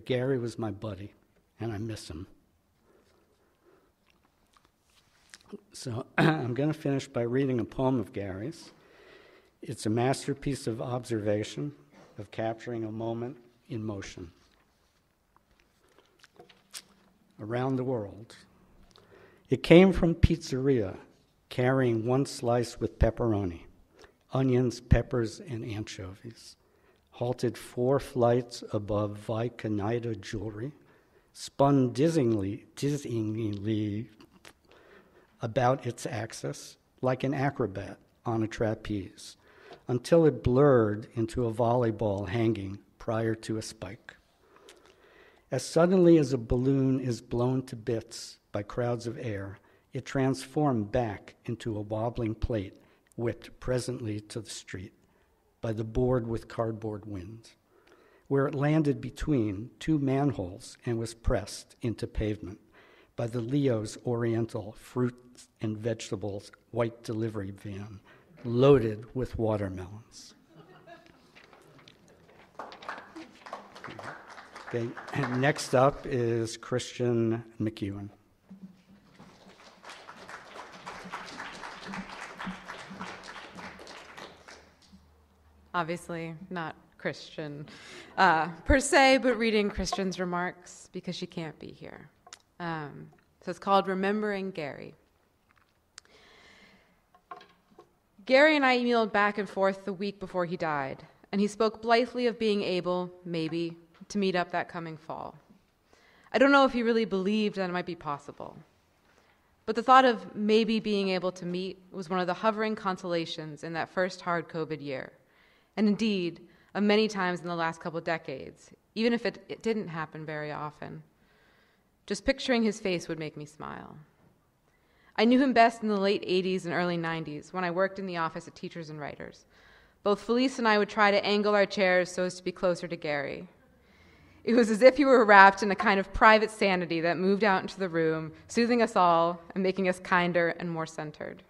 Gary was my buddy, and I miss him. So I'm going to finish by reading a poem of Gary's. It's a masterpiece of observation, of capturing a moment in motion. Around the world. It came from pizzeria, carrying one slice with pepperoni, onions, peppers, and anchovies. Halted 4 flights above Vicanida jewelry, spun dizzyingly about its axis like an acrobat on a trapeze, until it blurred into a volleyball hanging prior to a spike. As suddenly as a balloon is blown to bits by crowds of air, it transformed back into a wobbling plate whipped presently to the street by the board with cardboard wind, where it landed between 2 manholes and was pressed into pavement by the Leo's Oriental fruits and vegetables white delivery van loaded with watermelons. Okay, and next up is Christian McEwen. Obviously not Christian per se, but reading Christian's remarks because she can't be here. So it's called Remembering Gary. Gary and I emailed back and forth the week before he died, and he spoke blithely of being able, maybe, to meet up that coming fall. I don't know if he really believed that it might be possible, but the thought of maybe being able to meet was one of the hovering consolations in that first hard COVID year, and indeed, many times in the last couple decades, even if it didn't happen very often. Just picturing his face would make me smile. I knew him best in the late 80s and early 90s when I worked in the office of Teachers and Writers. Both Felice and I would try to angle our chairs so as to be closer to Gary. It was as if he were wrapped in a kind of private sanity that moved out into the room, soothing us all and making us kinder and more centered.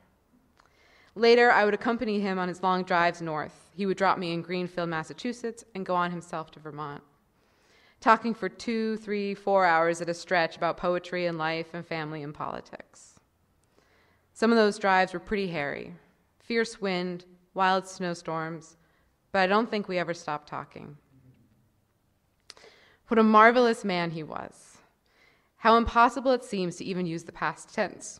Later, I would accompany him on his long drives north. He would drop me in Greenfield, Massachusetts, and go on himself to Vermont, talking for 2, 3, 4 hours at a stretch about poetry and life and family and politics. Some of those drives were pretty hairy, fierce wind, wild snowstorms, but I don't think we ever stopped talking. What a marvelous man he was. How impossible it seems to even use the past tense.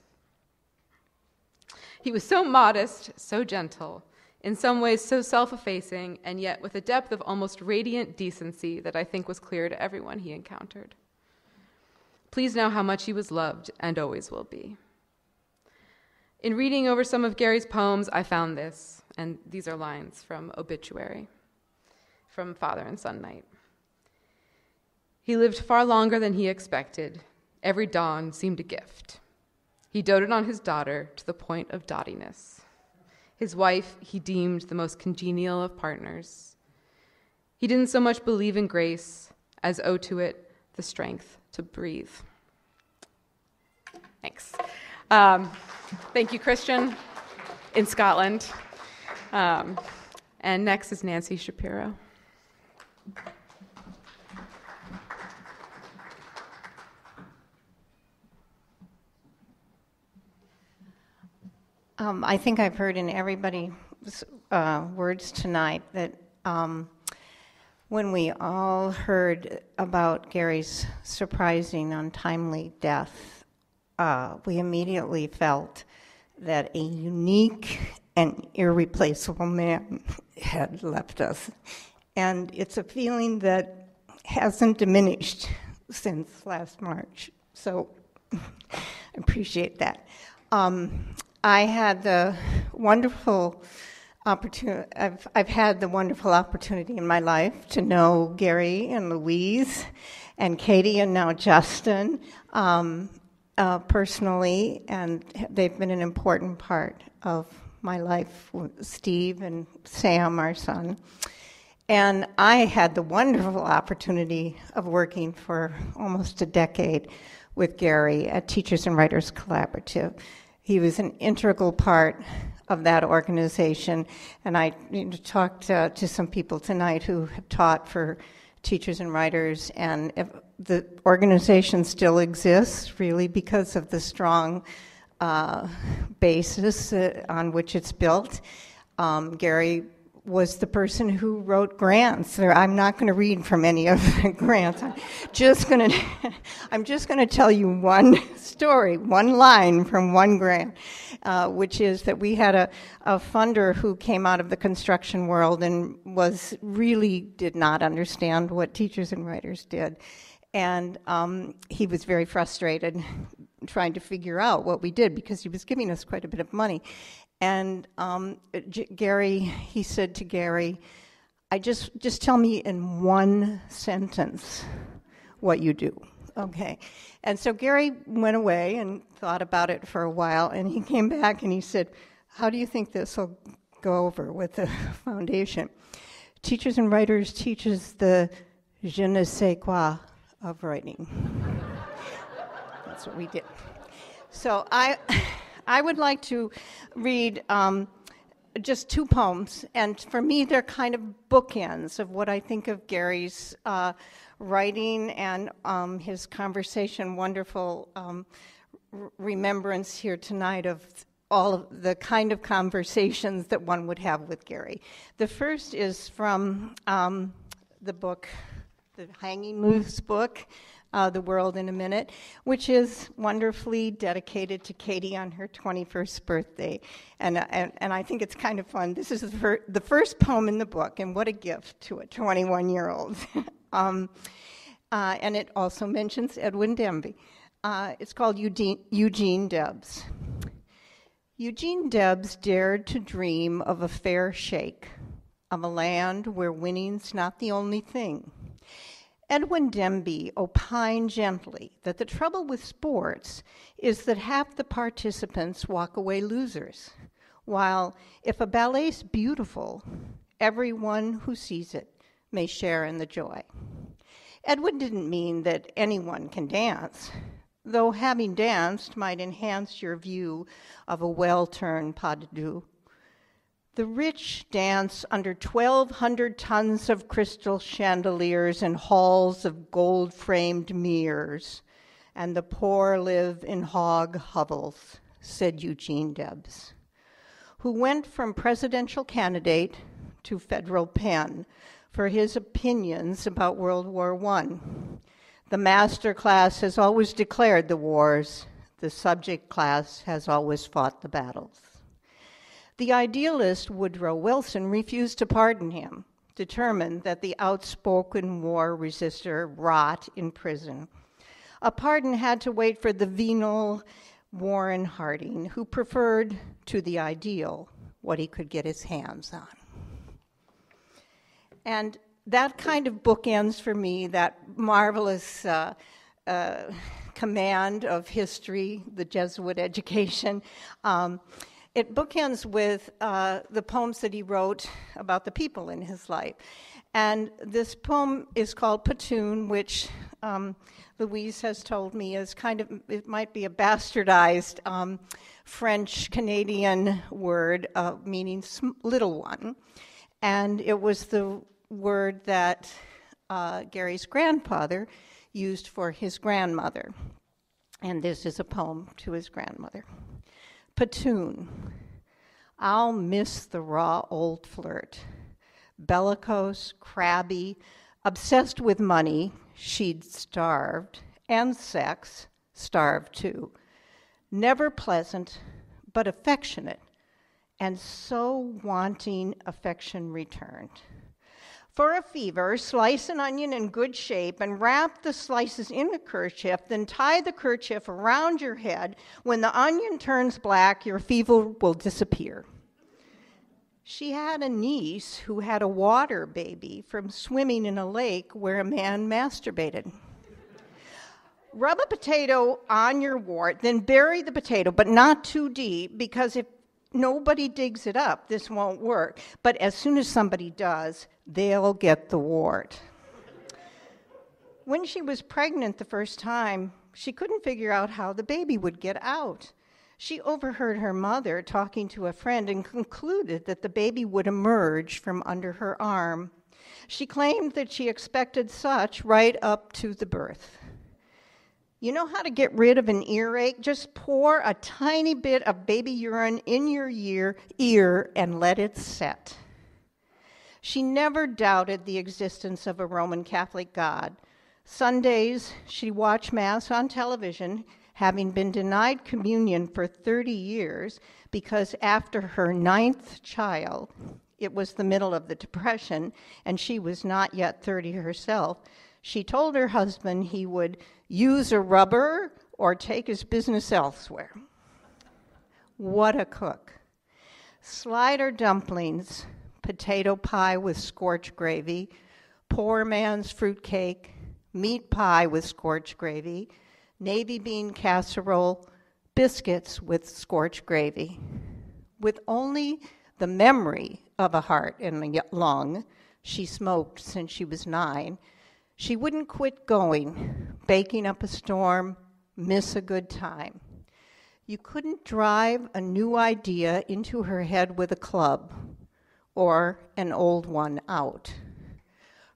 He was so modest, so gentle, in some ways so self-effacing, and yet with a depth of almost radiant decency that I think was clear to everyone he encountered. Please know how much he was loved and always will be. In reading over some of Gary's poems, I found this, and these are lines from Obituary, from Father and Son Night. He lived far longer than he expected. Every dawn seemed a gift. He doted on his daughter to the point of dottiness. His wife he deemed the most congenial of partners. He didn't so much believe in grace as owe to it the strength to breathe. Thanks. Thank you, Christian, in Scotland. And next is Nancy Shapiro. I think I've heard in everybody's words tonight that when we all heard about Gary's surprising, untimely death, we immediately felt that a unique and irreplaceable man had left us. And it's a feeling that hasn't diminished since last March. So I appreciate that. I had the wonderful opportunity, I've had the wonderful opportunity in my life to know Gary and Louise and Katie and now Justin personally, and they've been an important part of my life, Steve and Sam, our son. And I had the wonderful opportunity of working for almost a decade with Gary at Teachers and Writers Collaborative. He was an integral part of that organization, and I talked to some people tonight who have taught for teachers and writers, and if the organization still exists really because of the strong basis on which it's built. Gary was the person who wrote grants. I'm not going to read from any of the grants. I'm just going to tell you one story, one line from one grant, which is that we had a funder who came out of the construction world and really did not understand what teachers and writers did. And he was very frustrated trying to figure out what we did because he was giving us quite a bit of money. And Gary, he said to Gary, just tell me in one sentence what you do, okay? And so Gary went away and thought about it for a while, and he came back and he said, how do you think this will go over with the foundation? Teachers and Writers teaches the je ne sais quoi of writing. That's what we did. So I would like to read just two poems, and for me they're kind of bookends of what I think of Gary's writing and his conversation. Wonderful remembrance here tonight of all of the kind of conversations that one would have with Gary. The first is from the book, the Hanging Loose book, The World in a Minute, which is wonderfully dedicated to Katie on her 21st birthday. And I think it's kind of fun. This is the first poem in the book, and what a gift to a 21-year-old. And it also mentions Edwin Demby. It's called Eugene Debs. Eugene Debs dared to dream of a fair shake, of a land where winning's not the only thing. Edwin Demby opined gently that the trouble with sports is that half the participants walk away losers, while if a ballet's beautiful, everyone who sees it may share in the joy. Edwin didn't mean that anyone can dance, though having danced might enhance your view of a well-turned pas de deux. The rich dance under 1,200 tons of crystal chandeliers and halls of gold-framed mirrors, and the poor live in hog hovels, said Eugene Debs, who went from presidential candidate to federal pen for his opinions about World War I. The master class has always declared the wars. The subject class has always fought the battles. The idealist Woodrow Wilson refused to pardon him, determined that the outspoken war resistor rot in prison. A pardon had to wait for the venal Warren Harding, who preferred to the ideal what he could get his hands on. And that kind of bookends for me that marvelous command of history, the Jesuit education. It bookends with the poems that he wrote about the people in his life. And this poem is called Platoon, which Louise has told me is kind of, it might be a bastardized French-Canadian word meaning little one. And it was the word that Gary's grandfather used for his grandmother. And this is a poem to his grandmother. Platoon. I'll miss the raw old flirt. Bellicose, crabby, obsessed with money, she'd starved, and sex, starved too. Never pleasant, but affectionate, and so wanting affection returned. For a fever, slice an onion in good shape and wrap the slices in a kerchief, then tie the kerchief around your head. When the onion turns black, your fever will disappear. She had a niece who had a water baby from swimming in a lake where a man masturbated. Rub a potato on your wart, then bury the potato, but not too deep, because if nobody digs it up, this won't work. But as soon as somebody does, they'll get the wart. When she was pregnant the first time, she couldn't figure out how the baby would get out. She overheard her mother talking to a friend and concluded that the baby would emerge from under her arm. She claimed that she expected such right up to the birth. You know how to get rid of an earache? Just pour a tiny bit of baby urine in your ear and let it set. She never doubted the existence of a Roman Catholic God. Sundays, she watched Mass on television, having been denied communion for 30 years because after her 9th child, it was the middle of the Depression, and she was not yet 30 herself, she told her husband he would use a rubber or take his business elsewhere. What a cook. Slider dumplings, potato pie with scorched gravy, poor man's fruitcake, meat pie with scorched gravy, navy bean casserole, biscuits with scorched gravy. With only the memory of a heart and a lung, she smoked since she was 9, she wouldn't quit going, baking up a storm, miss a good time. You couldn't drive a new idea into her head with a club or an old one out.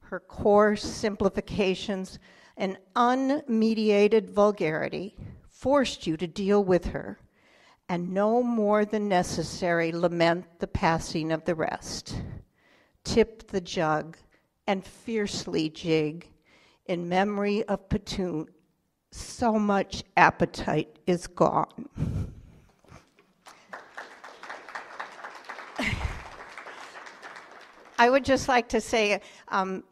Her coarse simplifications and unmediated vulgarity forced you to deal with her, and no more than necessary lament the passing of the rest. Tip the jug and fiercely jig in memory of Patoon. So much appetite is gone. I would just like to say,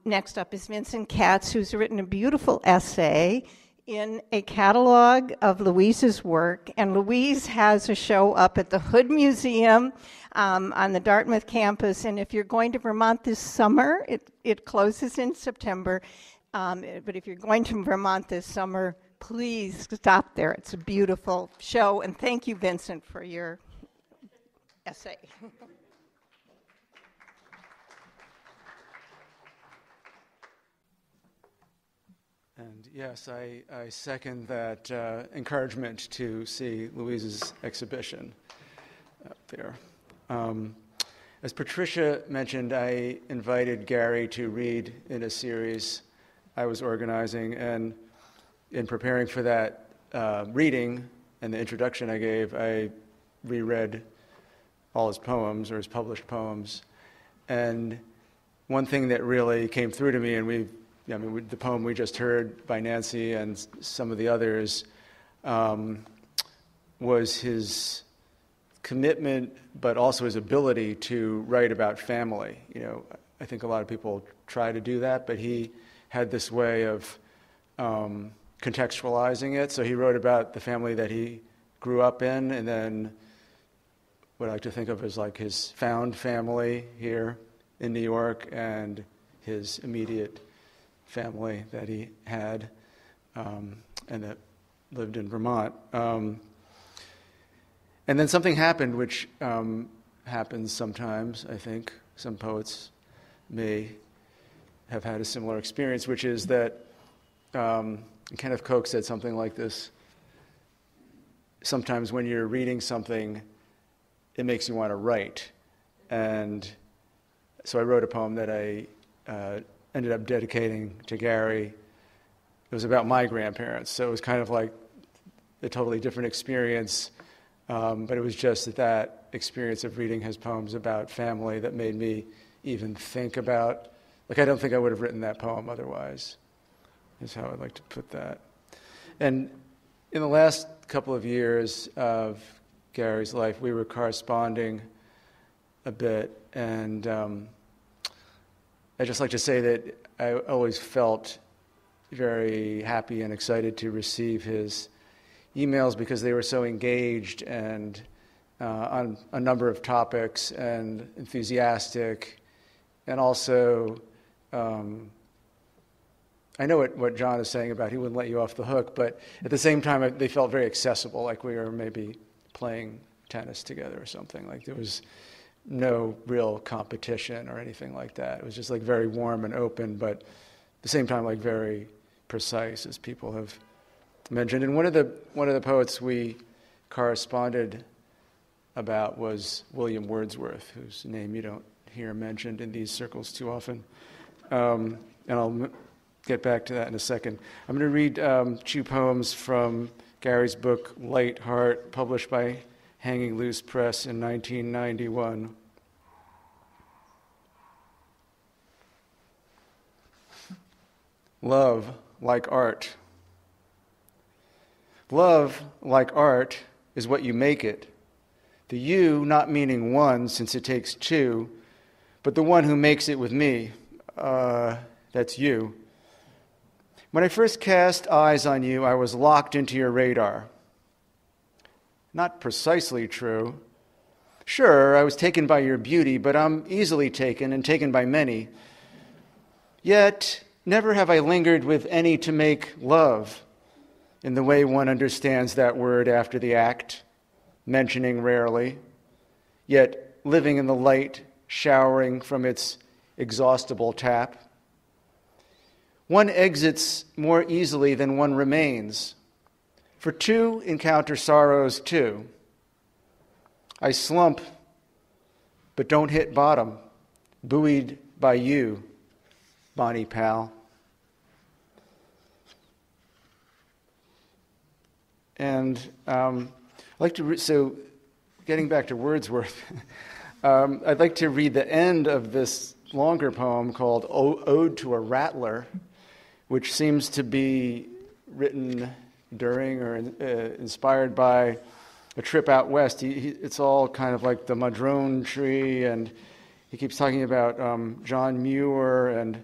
next up is Vincent Katz, who's written a beautiful essay in a catalog of Louise's work. And Louise has a show up at the Hood Museum on the Dartmouth campus. And if you're going to Vermont this summer, it closes in September. But if you're going to Vermont this summer, please stop there. It's a beautiful show. And thank you, Vincent, for your essay. And yes, I second that encouragement to see Louise's exhibition up there. As Patricia mentioned, I invited Gary to read in a series I was organizing, and in preparing for that reading and the introduction I gave, I reread all his poems, or his published poems. And one thing that really came through to me, and the poem we just heard by Nancy and some of the others, was his commitment, but also his ability to write about family. You know, I think a lot of people try to do that, but he had this way of contextualizing it. So he wrote about the family that he grew up in, and then what I like to think of as like his found family here in New York, and his immediate family that he had and that lived in Vermont. And then something happened, which happens sometimes, I think. Some poets may have had a similar experience, which is that Kenneth Koch said something like this: sometimes when you're reading something, it makes you want to write. And so I wrote a poem that I ended up dedicating to Gary. It was about my grandparents, so it was kind of like a totally different experience, but it was just that experience of reading his poems about family that made me even think about, I don't think I would have written that poem otherwise, is how I'd like to put that. And in the last couple of years of Gary's life, we were corresponding a bit, and I'd just like to say that I always felt very happy and excited to receive his emails because they were so engaged and on a number of topics and enthusiastic, and also I know what John is saying about he wouldn't let you off the hook, but at the same time they felt very accessible, like we were maybe playing tennis together or something. Like there was no real competition or anything like that. It was just very warm and open, but at the same time very precise, as people have mentioned. And one of the poets we corresponded about was William Wordsworth, whose name you don't hear mentioned in these circles too often. And I'll get back to that in a second. I'm going to read 2 poems from Gary's book, Light Heart, published by Hanging Loose Press in 1991. Love like art. Love, like art, is what you make it. The you not meaning one, since it takes 2, but the one who makes it with me. That's you. When I first cast eyes on you, I was locked into your radar. Not precisely true. Sure, I was taken by your beauty, but I'm easily taken and taken by many. Yet, never have I lingered with any to make love in the way one understands that word after the act, mentioning rarely, yet living in the light, showering from its exhaustible tap. One exits more easily than one remains, for 2 encounter sorrows too. I slump, but don't hit bottom, buoyed by you, Bonnie pal. And I'd like to so getting back to Wordsworth, I'd like to read the end of this longer poem called Ode to a Rattler, which seems to be written during or inspired by a trip out west. It's all kind of like the madrone tree, and he keeps talking about John Muir, and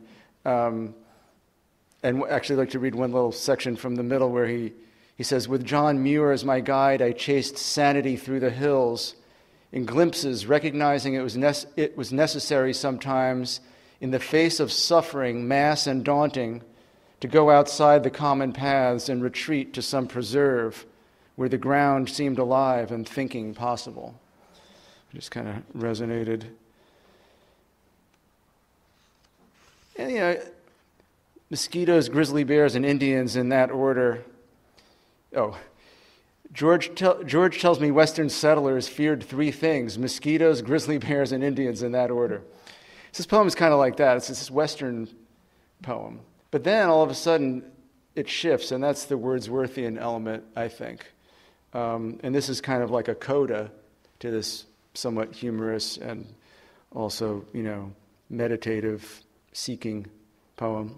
actually I'd like to read one little section from the middle where he says, with John Muir as my guide, I chased sanity through the hills, in glimpses, recognizing it was necessary sometimes, in the face of suffering, mass and daunting, to go outside the common paths and retreat to some preserve where the ground seemed alive and thinking possible. It just kind of resonated. And, mosquitoes, grizzly bears, and Indians in that order. Oh, George tells me Western settlers feared 3 things: mosquitoes, grizzly bears, and Indians in that order. So this poem is kind of like that. It's this Western poem. But then all of a sudden it shifts, and that's the Wordsworthian element, I think. And this is kind of like a coda to this somewhat humorous and also, meditative, seeking poem.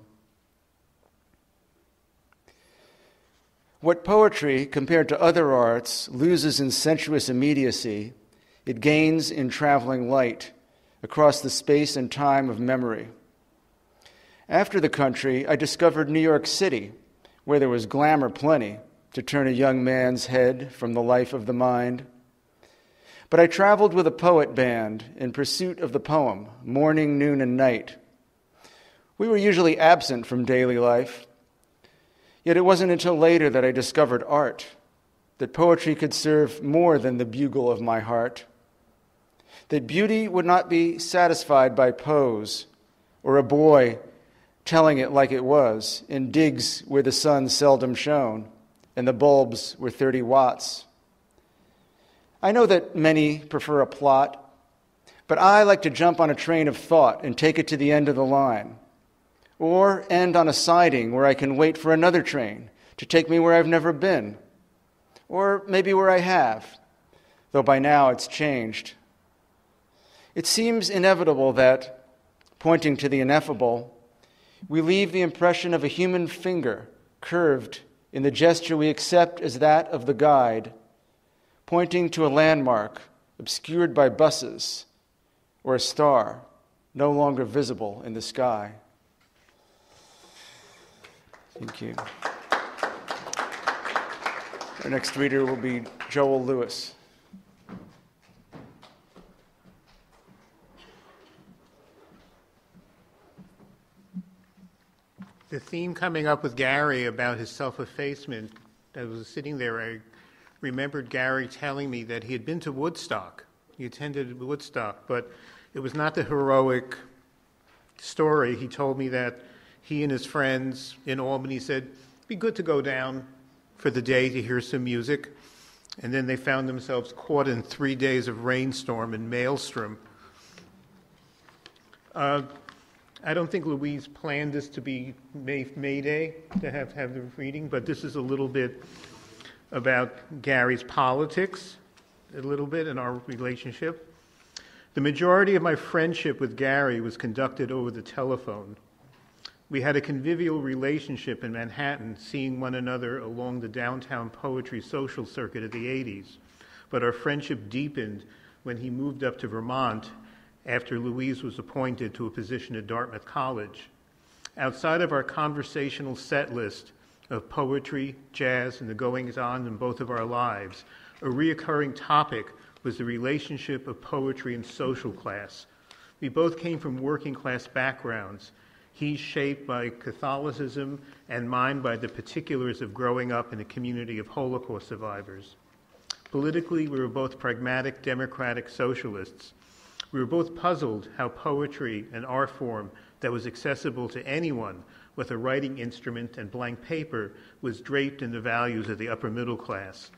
What poetry, compared to other arts, loses in sensuous immediacy, it gains in traveling light across the space and time of memory. After the country, I discovered New York City, where there was glamour plenty to turn a young man's head from the life of the mind. But I traveled with a poet band in pursuit of the poem, morning, noon, and night. We were usually absent from daily life. Yet it wasn't until later that I discovered art, that poetry could serve more than the bugle of my heart, that beauty would not be satisfied by pose or a boy telling it like it was in digs where the sun seldom shone and the bulbs were 30 watts. I know that many prefer a plot, but I like to jump on a train of thought and take it to the end of the line, or end on a siding where I can wait for another train to take me where I've never been, or maybe where I have, though by now it's changed. It seems inevitable that, pointing to the ineffable, we leave the impression of a human finger curved in the gesture we accept as that of the guide, pointing to a landmark obscured by buses or a star no longer visible in the sky. Thank you. Our next reader will be Joel Lewis. The theme coming up with Gary about his self-effacement, I was sitting there, I remembered Gary telling me that he had been to Woodstock. He attended Woodstock, but it was not the heroic story. He told me that he and his friends in Albany said, it'd be good to go down for the day to hear some music. And then they found themselves caught in 3 days of rainstorm and maelstrom. I don't think Louise planned this to be May Day, to have the reading, but this is a little bit about Gary's politics, a little bit in our relationship. The majority of my friendship with Gary was conducted over the telephone. We had a convivial relationship in Manhattan, seeing one another along the downtown poetry social circuit of the 80s, but our friendship deepened when he moved up to Vermont after Louise was appointed to a position at Dartmouth College. Outside of our conversational set list of poetry, jazz, and the goings-on in both of our lives, a reoccurring topic was the relationship of poetry and social class. We both came from working-class backgrounds, he shaped by Catholicism and mine by the particulars of growing up in a community of Holocaust survivors. Politically, we were both pragmatic, democratic socialists. We were both puzzled how poetry, an art form that was accessible to anyone with a writing instrument and blank paper, was draped in the values of the upper middle class.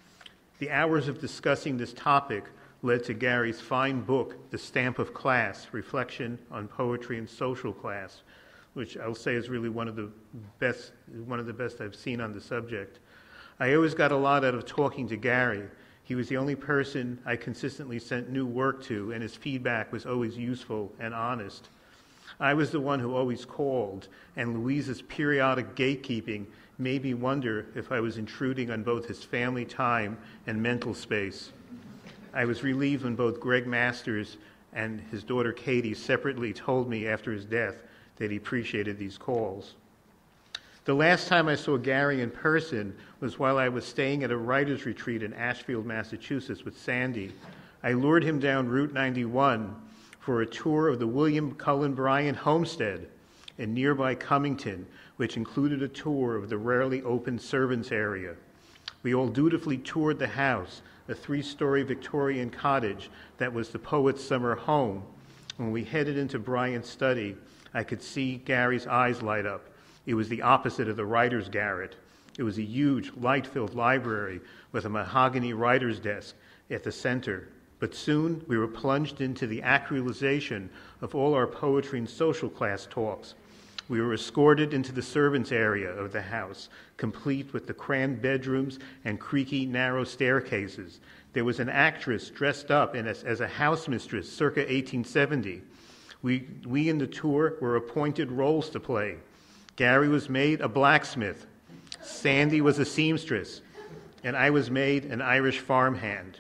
The hours of discussing this topic led to Gary's fine book, The Stamp of Class, Reflection on Poetry and Social Class, which I'll say is really one of the best I've seen on the subject. I always got a lot out of talking to Gary. He was the only person I consistently sent new work to, and his feedback was always useful and honest. I was the one who always called, and Louise's periodic gatekeeping made me wonder if I was intruding on both his family time and mental space. I was relieved when both Greg Masters and his daughter Katie separately told me after his death that he appreciated these calls. The last time I saw Gary in person was while I was staying at a writer's retreat in Ashfield, Massachusetts with Sandy. I lured him down Route 91 for a tour of the William Cullen Bryant homestead in nearby Cummington, which included a tour of the rarely open servants' area. We all dutifully toured the house, a 3-story Victorian cottage that was the poet's summer home. When we headed into Bryant's study, I could see Gary's eyes light up. It was the opposite of the writer's garret. It was a huge, light-filled library with a mahogany writer's desk at the center. But soon we were plunged into the actualization of all our poetry and social class talks. We were escorted into the servants' area of the house, complete with the crammed bedrooms and creaky, narrow staircases. There was an actress dressed up as a house mistress circa 1870. We in the tour were appointed roles to play. Gary was made a blacksmith, Sandy was a seamstress, and I was made an Irish farmhand.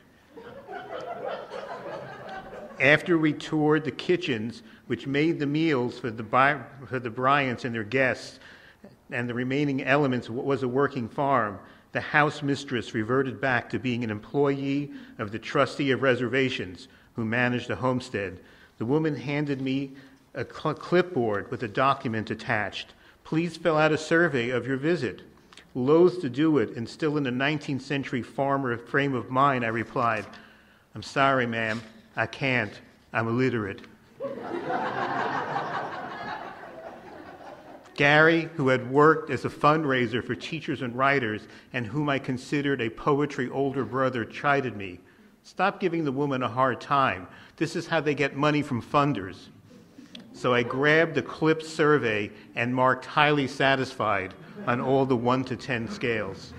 After we toured the kitchens, which made the meals for the Bryants and their guests, and the remaining elements of what was a working farm, the house mistress reverted back to being an employee of the trustee of reservations who managed the homestead. The woman handed me a clipboard with a document attached. Please fill out a survey of your visit. Loath to do it, and still in the 19th century farmer frame of mind, I replied, I'm sorry, ma'am, I can't. I'm illiterate. Gary, who had worked as a fundraiser for teachers and writers, and whom I considered a poetry older brother, chided me. Stop giving the woman a hard time. This is how they get money from funders. So I grabbed the clipped survey and marked highly satisfied on all the 1 to 10 scales.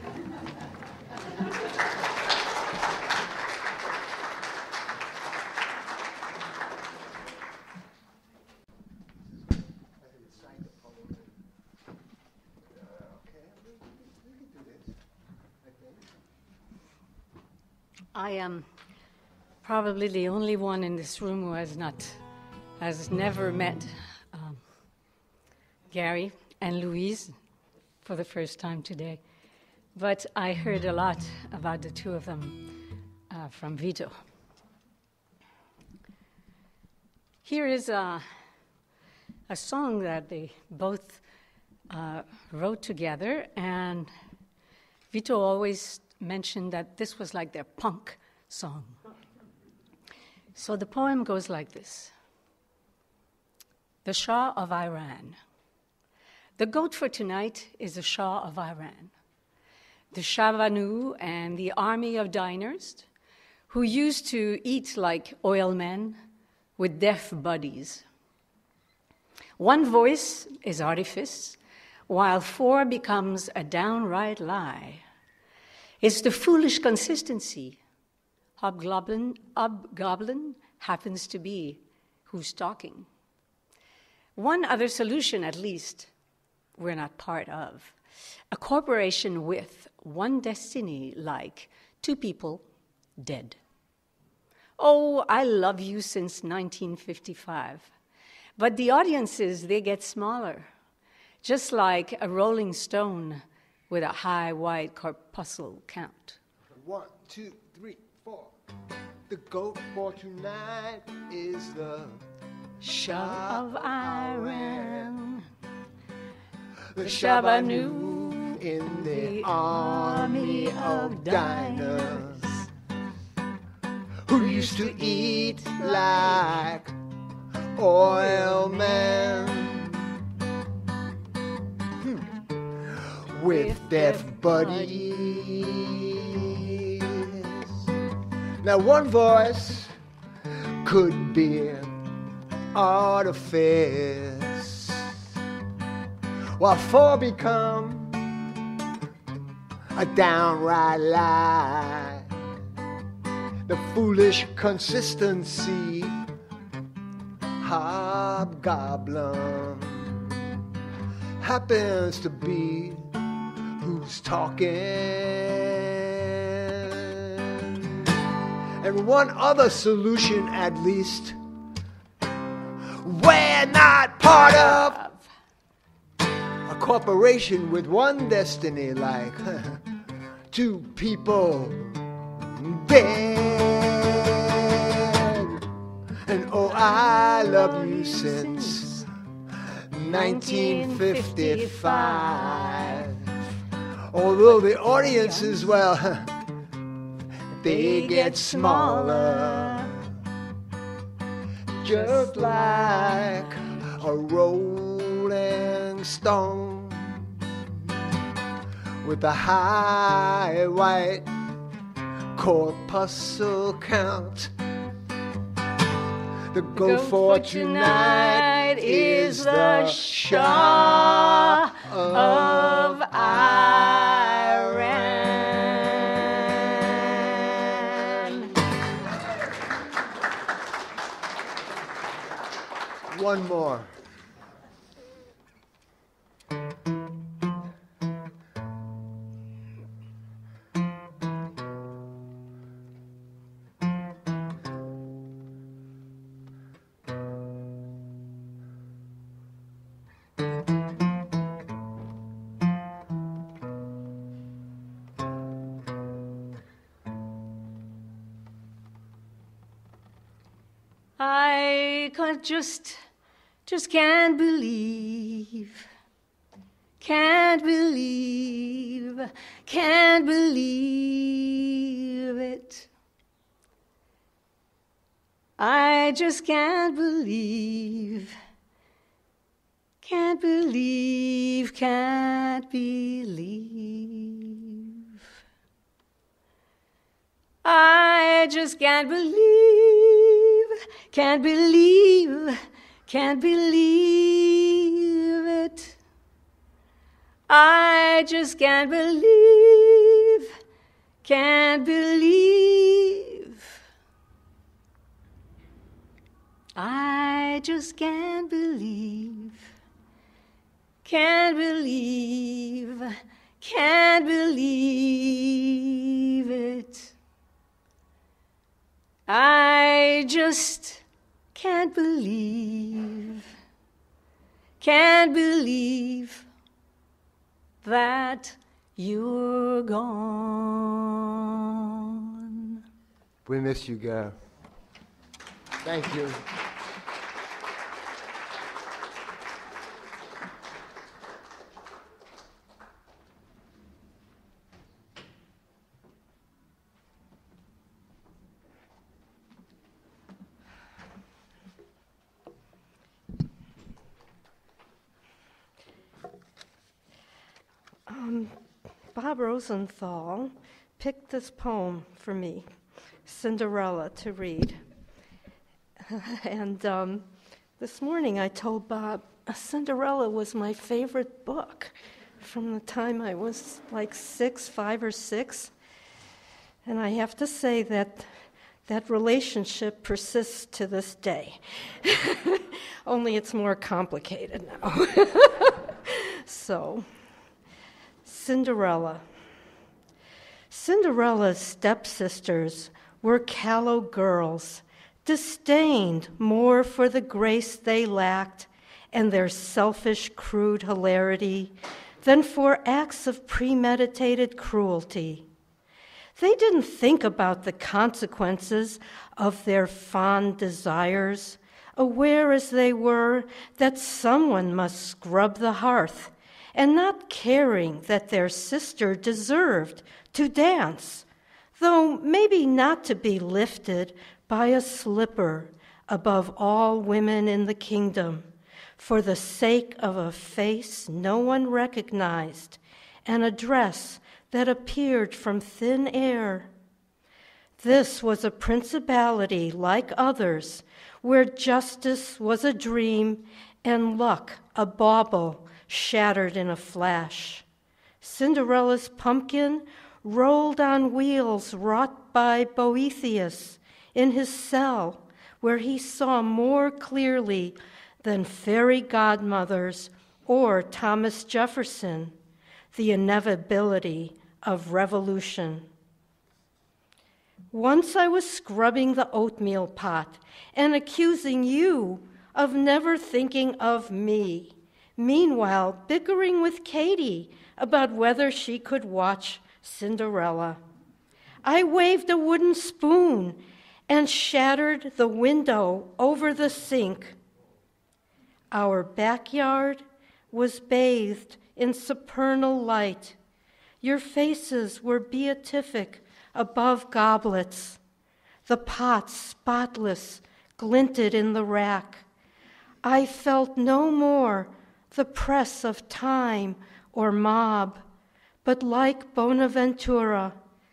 I am probably the only one in this room who has never met Gary and Louise for the first time today. But I heard a lot about the two of them from Vito. Here is a song that they both wrote together, and Vito always mentioned that this was like their punk song. So the poem goes like this. The Shah of Iran. The goat for tonight is the Shah of Iran. The Shavanu and the army of diners who used to eat like oil men with deaf buddies. One voice is artifice, while four becomes a downright lie. It's the foolish consistency. Hobgoblin happens to be who's talking. One other solution, at least, we're not part of. A corporation with one destiny, like two people dead. Oh, I love you since 1955. But the audiences, they get smaller, just like a rolling stone with a high, wide corpuscle count. 1, 2, 3, 4. The goat for tonight is the Shah of Iran. The Shabanu in the army of diners who used to eat like oil men with deaf buddies. Now one voice could be artifice, while four become a downright lie. The foolish consistency, hobgoblin, happens to be who's talking. And one other solution, at least, we're not part of a corporation with one destiny, like two people dead. And oh, I love you since 1955. Although the audiences, well, they get smaller, just like a rolling stone with a high white corpuscle count. The goat for tonight is the Shah of Iran. One more. I just can't believe it. I just can't believe. I just can't believe it. I just can't believe. I just can't believe it. I just can't believe that you're gone. We miss you, Gar. Thank you. Bob Rosenthal picked this poem for me, Cinderella, to read. And this morning I told Bob Cinderella was my favorite book from the time I was like 5 or 6. And I have to say that relationship persists to this day. Only it's more complicated now. So, Cinderella. Cinderella's stepsisters were callow girls, disdained more for the grace they lacked and their selfish, crude hilarity than for acts of premeditated cruelty. They didn't think about the consequences of their fond desires, aware as they were that someone must scrub the hearth, and not caring that their sister deserved to dance, though maybe not to be lifted by a slipper above all women in the kingdom, for the sake of a face no one recognized and a dress that appeared from thin air. This was a principality like others, where justice was a dream and luck a bauble shattered in a flash. Cinderella's pumpkin rolled on wheels wrought by Boethius in his cell, where he saw more clearly than fairy godmothers or Thomas Jefferson the inevitability of revolution. Once I was scrubbing the oatmeal pot and accusing you of never thinking of me, meanwhile bickering with Katie about whether she could watch Cinderella. I waved a wooden spoon and shattered the window over the sink. Our backyard was bathed in supernal light. Your faces were beatific above goblets. The pots, spotless, glinted in the rack. I felt no more the press of time or mob, but like Bonaventura,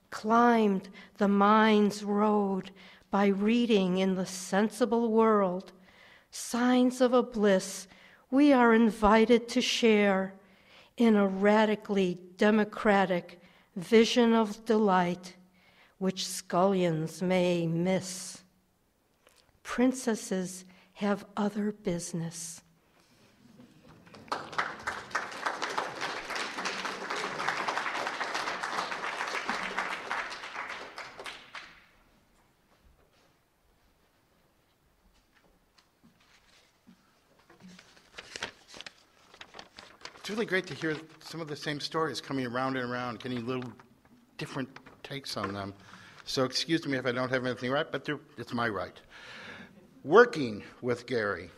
climbed the mind's road by reading in the sensible world signs of a bliss we are invited to share in a radically democratic vision of delight which scullions may miss. Princesses have other business. It's really great to hear some of the same stories coming around and around, getting little different takes on them. So excuse me if I don't have anything right, but it's my right. Working with Gary.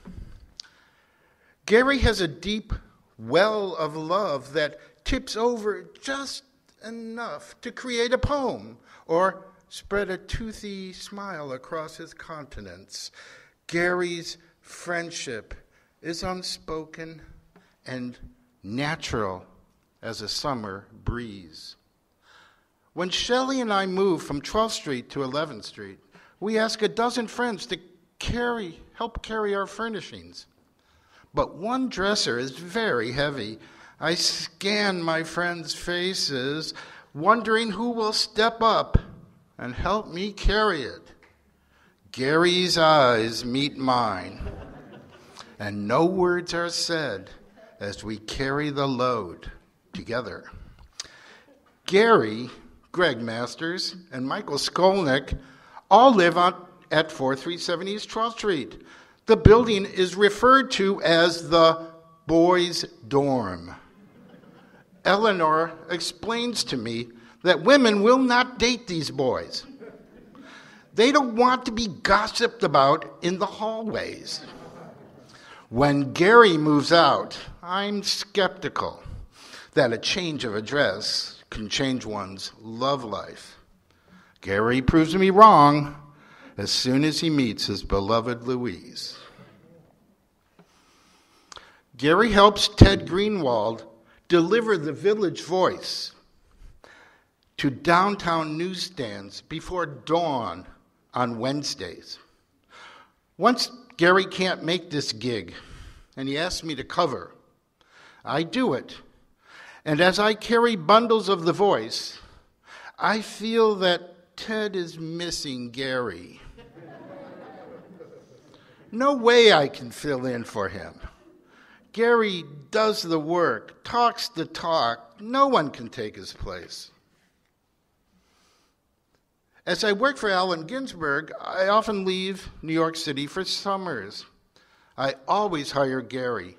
Gary has a deep well of love that tips over just enough to create a poem or spread a toothy smile across his countenance. Gary's friendship is unspoken and natural as a summer breeze. When Shelley and I moved from 12th Street to 11th Street, we asked a dozen friends to help carry our furnishings. But one dresser is very heavy. I scan my friends' faces, wondering who will step up and help me carry it. Gary's eyes meet mine, and no words are said as we carry the load together. Gary, Greg Masters, and Michael Skolnick all live on at 4370 East 12th Street. The building is referred to as the boys' dorm. Eleanor explains to me that women will not date these boys. They don't want to be gossiped about in the hallways. When Gary moves out, I'm skeptical that a change of address can change one's love life. Gary proves me wrong as soon as he meets his beloved Louise. Gary helps Ted Greenwald deliver the Village Voice to downtown newsstands before dawn on Wednesdays. Once Gary can't make this gig, and he asks me to cover, I do it. And as I carry bundles of the Voice, I feel that Ted is missing Gary. No way I can fill in for him. Gary does the work, talks the talk. No one can take his place. As I work for Allen Ginsberg, I often leave New York City for summers. I always hire Gary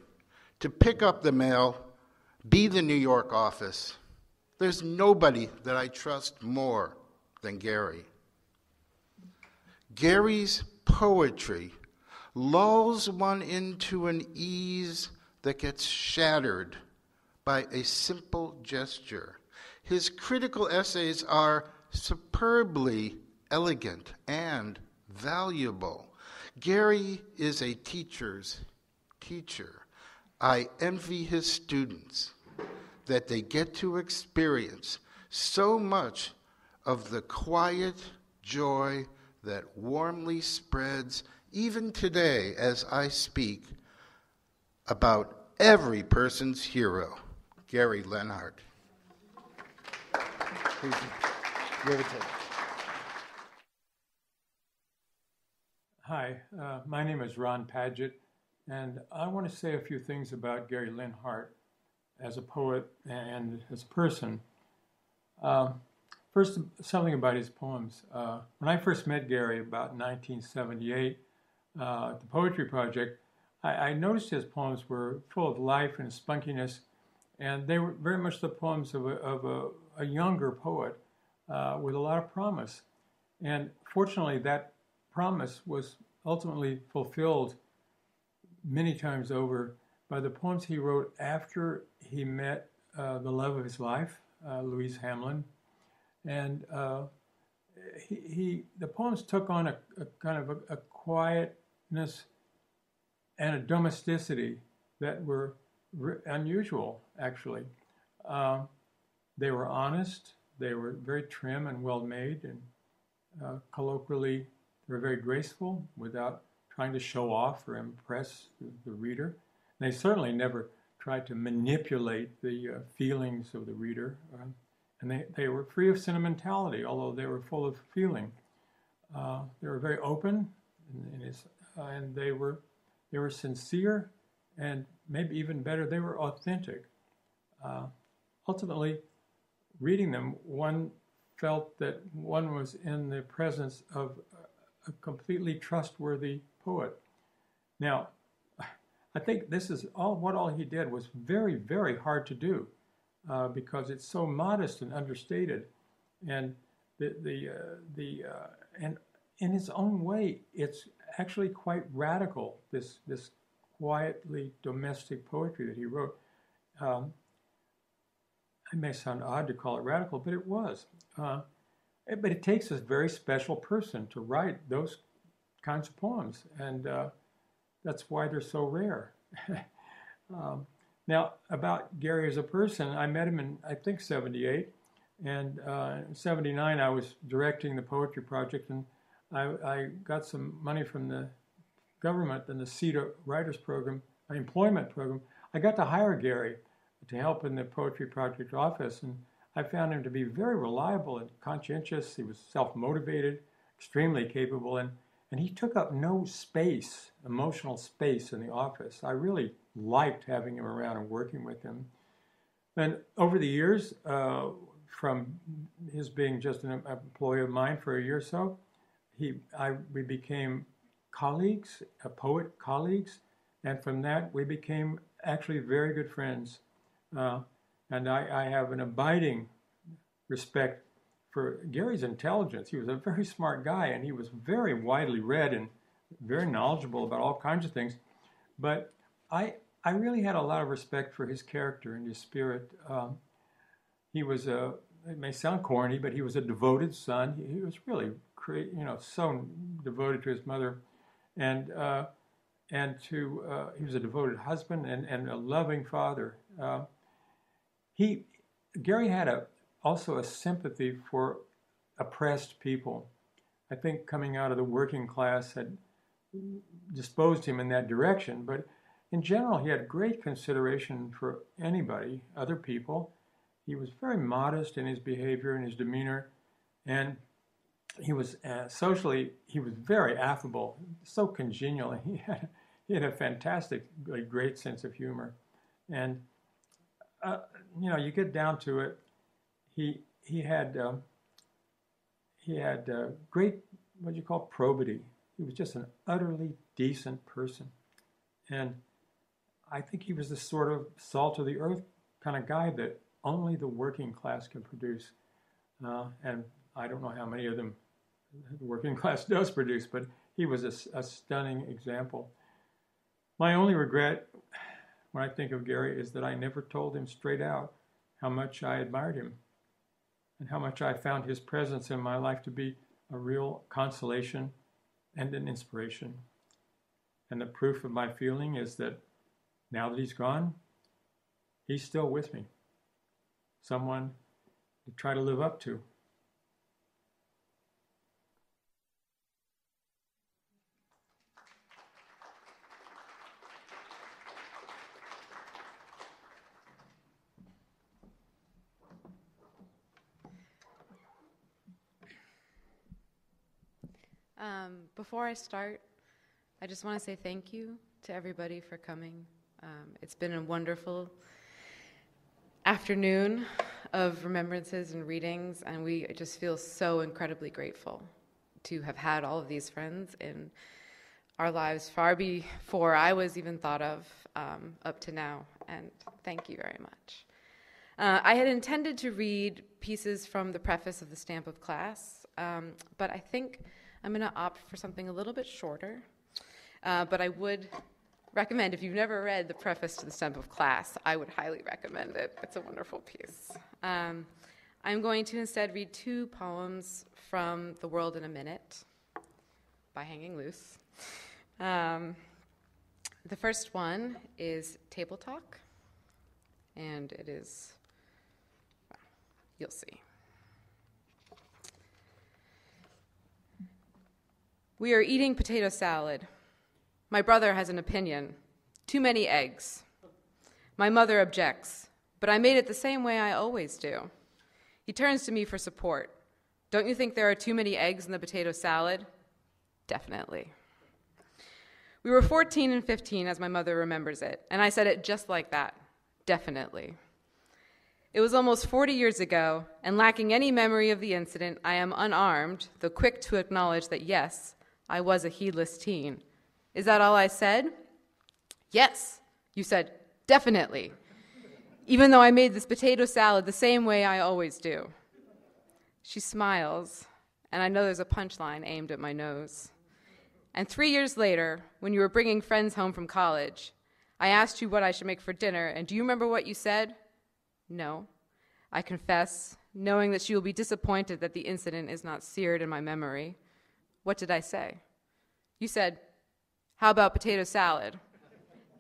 to pick up the mail, be the New York office. There's nobody that I trust more than Gary. Gary's poetry lulls one into an ease that gets shattered by a simple gesture. His critical essays are superbly elegant and valuable. Gary is a teacher's teacher. I envy his students that they get to experience so much of the quiet joy that warmly spreads even today as I speak about every person's hero, Gary Lenhart. Please. Hi, my name is Ron Padgett, and I want to say a few things about Gary Lenhart as a poet and as a person. First, something about his poems. When I first met Gary about 1978 at the Poetry Project, I noticed his poems were full of life and spunkiness, and they were very much the poems of a younger poet. With a lot of promise. And fortunately, that promise was ultimately fulfilled many times over by the poems he wrote after he met the love of his life, Louise Hamlin. And the poems took on a kind of a quietness and a domesticity that were unusual, actually. They were honest. They were very trim and well-made, and colloquially, they were very graceful without trying to show off or impress the reader. They certainly never tried to manipulate the feelings of the reader, and they were free of sentimentality, although they were full of feeling. They were very open, and they were sincere, and maybe even better, they were authentic. Ultimately, reading them, one felt that one was in the presence of a completely trustworthy poet. Now, I think this is all he did was very, very hard to do because it's so modest and understated, and and in its own way, it's actually quite radical. This quietly domestic poetry that he wrote. It may sound odd to call it radical, but it was. But it takes a very special person to write those kinds of poems, and that's why they're so rare. Now, about Gary as a person, I met him in, I think, 78, and in 79 I was directing the Poetry Project, and I got some money from the government and the CETA Writers Program, employment program. I got to hire Gary to help in the Poetry Project office, and I found him to be very reliable and conscientious. He was self-motivated, extremely capable, and he took up no space, emotional space in the office. I really liked having him around and working with him. And over the years, from his being just an employee of mine for a year or so, we became colleagues, poet colleagues, and from that we became actually very good friends. And I have an abiding respect for Gary's intelligence. He was a very smart guy, and he was very widely read and very knowledgeable about all kinds of things. But I really had a lot of respect for his character and his spirit. He was it may sound corny, but he was a devoted son. He was really, so devoted to his mother, and he was a devoted husband and a loving father. Gary had also a sympathy for oppressed people. I think coming out of the working class had disposed him in that direction, but in general, he had great consideration for anybody, other people. He was very modest in his behavior and his demeanor, and he was socially, he was very affable, so congenial. He had a fantastic, great sense of humor. And, you get down to it, he had great, what you call, probity. He was just an utterly decent person. And I think he was the sort of salt of the earth kind of guy that only the working class can produce. And I don't know how many of them the working class does produce, but he was a stunning example. My only regret when I think of Gary is that I never told him straight out how much I admired him and how much I found his presence in my life to be a real consolation and an inspiration. And the proof of my feeling is that now that he's gone, he's still with me. Someone to try to live up to. Before I start, I just want to say thank you to everybody for coming. It's been a wonderful afternoon of remembrances and readings, and we just feel so incredibly grateful to have had all of these friends in our lives far before I was even thought of up to now, and thank you very much. I had intended to read pieces from the preface of The Stamp of Class, but I think I'm going to opt for something a little bit shorter, but I would recommend, if you've never read the preface to The Stamp of Class, I would highly recommend it. It's a wonderful piece. I'm going to instead read two poems from The World in a Minute by Hanging Loose. The first one is Table Talk, and it is, well, you'll see. We are eating potato salad. My brother has an opinion. Too many eggs. My mother objects, but I made it the same way I always do. He turns to me for support. Don't you think there are too many eggs in the potato salad? Definitely. We were 14 and 15, as my mother remembers it, and I said it just like that. Definitely. It was almost 40 years ago, and lacking any memory of the incident, I am unarmed, though quick to acknowledge that yes, I was a heedless teen. Is that all I said? Yes, you said, definitely. Even though I made this potato salad the same way I always do. She smiles, and I know there's a punchline aimed at my nose. And 3 years later, when you were bringing friends home from college, I asked you what I should make for dinner, and do you remember what you said? No. I confess, knowing that she will be disappointed that the incident is not seared in my memory. What did I say? You said, how about potato salad?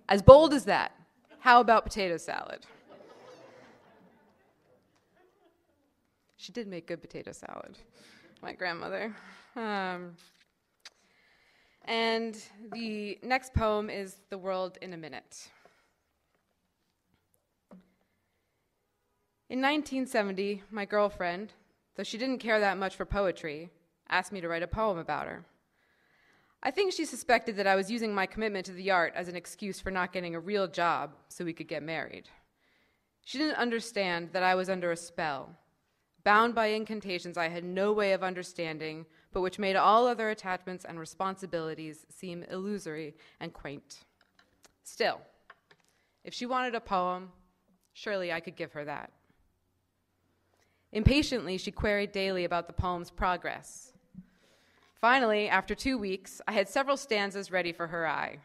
As bold as that. How about potato salad? She did make good potato salad, my grandmother. And the next poem is The World in a Minute. In 1970, my girlfriend, though she didn't care that much for poetry, asked me to write a poem about her. I think she suspected that I was using my commitment to the art as an excuse for not getting a real job so we could get married. She didn't understand that I was under a spell, bound by incantations I had no way of understanding, but which made all other attachments and responsibilities seem illusory and quaint. Still, if she wanted a poem, surely I could give her that. Impatiently, she queried daily about the poem's progress. Finally, after 2 weeks, I had several stanzas ready for her eye.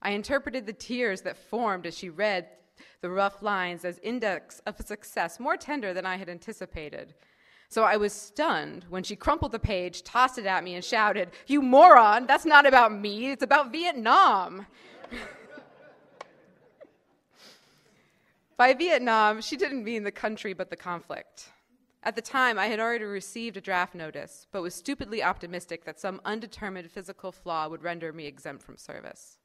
I interpreted the tears that formed as she read the rough lines as index of success more tender than I had anticipated. So I was stunned when she crumpled the page, tossed it at me, and shouted, "You moron, that's not about me, it's about Vietnam." By Vietnam, she didn't mean the country but the conflict. At the time, I had already received a draft notice, but was stupidly optimistic that some undetermined physical flaw would render me exempt from service.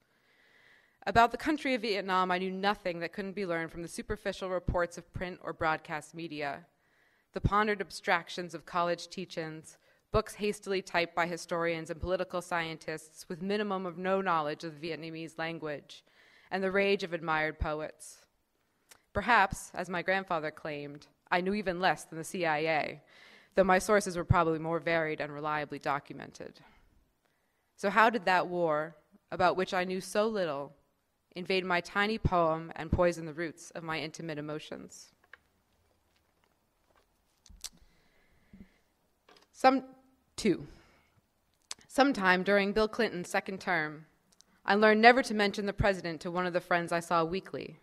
About the country of Vietnam, I knew nothing that couldn't be learned from the superficial reports of print or broadcast media, the pondered abstractions of college teach-ins, books hastily typed by historians and political scientists with minimum of no knowledge of the Vietnamese language, and the rage of admired poets. Perhaps, as my grandfather claimed, I knew even less than the CIA, though my sources were probably more varied and reliably documented. So how did that war, about which I knew so little, invade my tiny poem and poison the roots of my intimate emotions? Sometime during Bill Clinton's second term, I learned never to mention the president to one of the friends I saw weekly.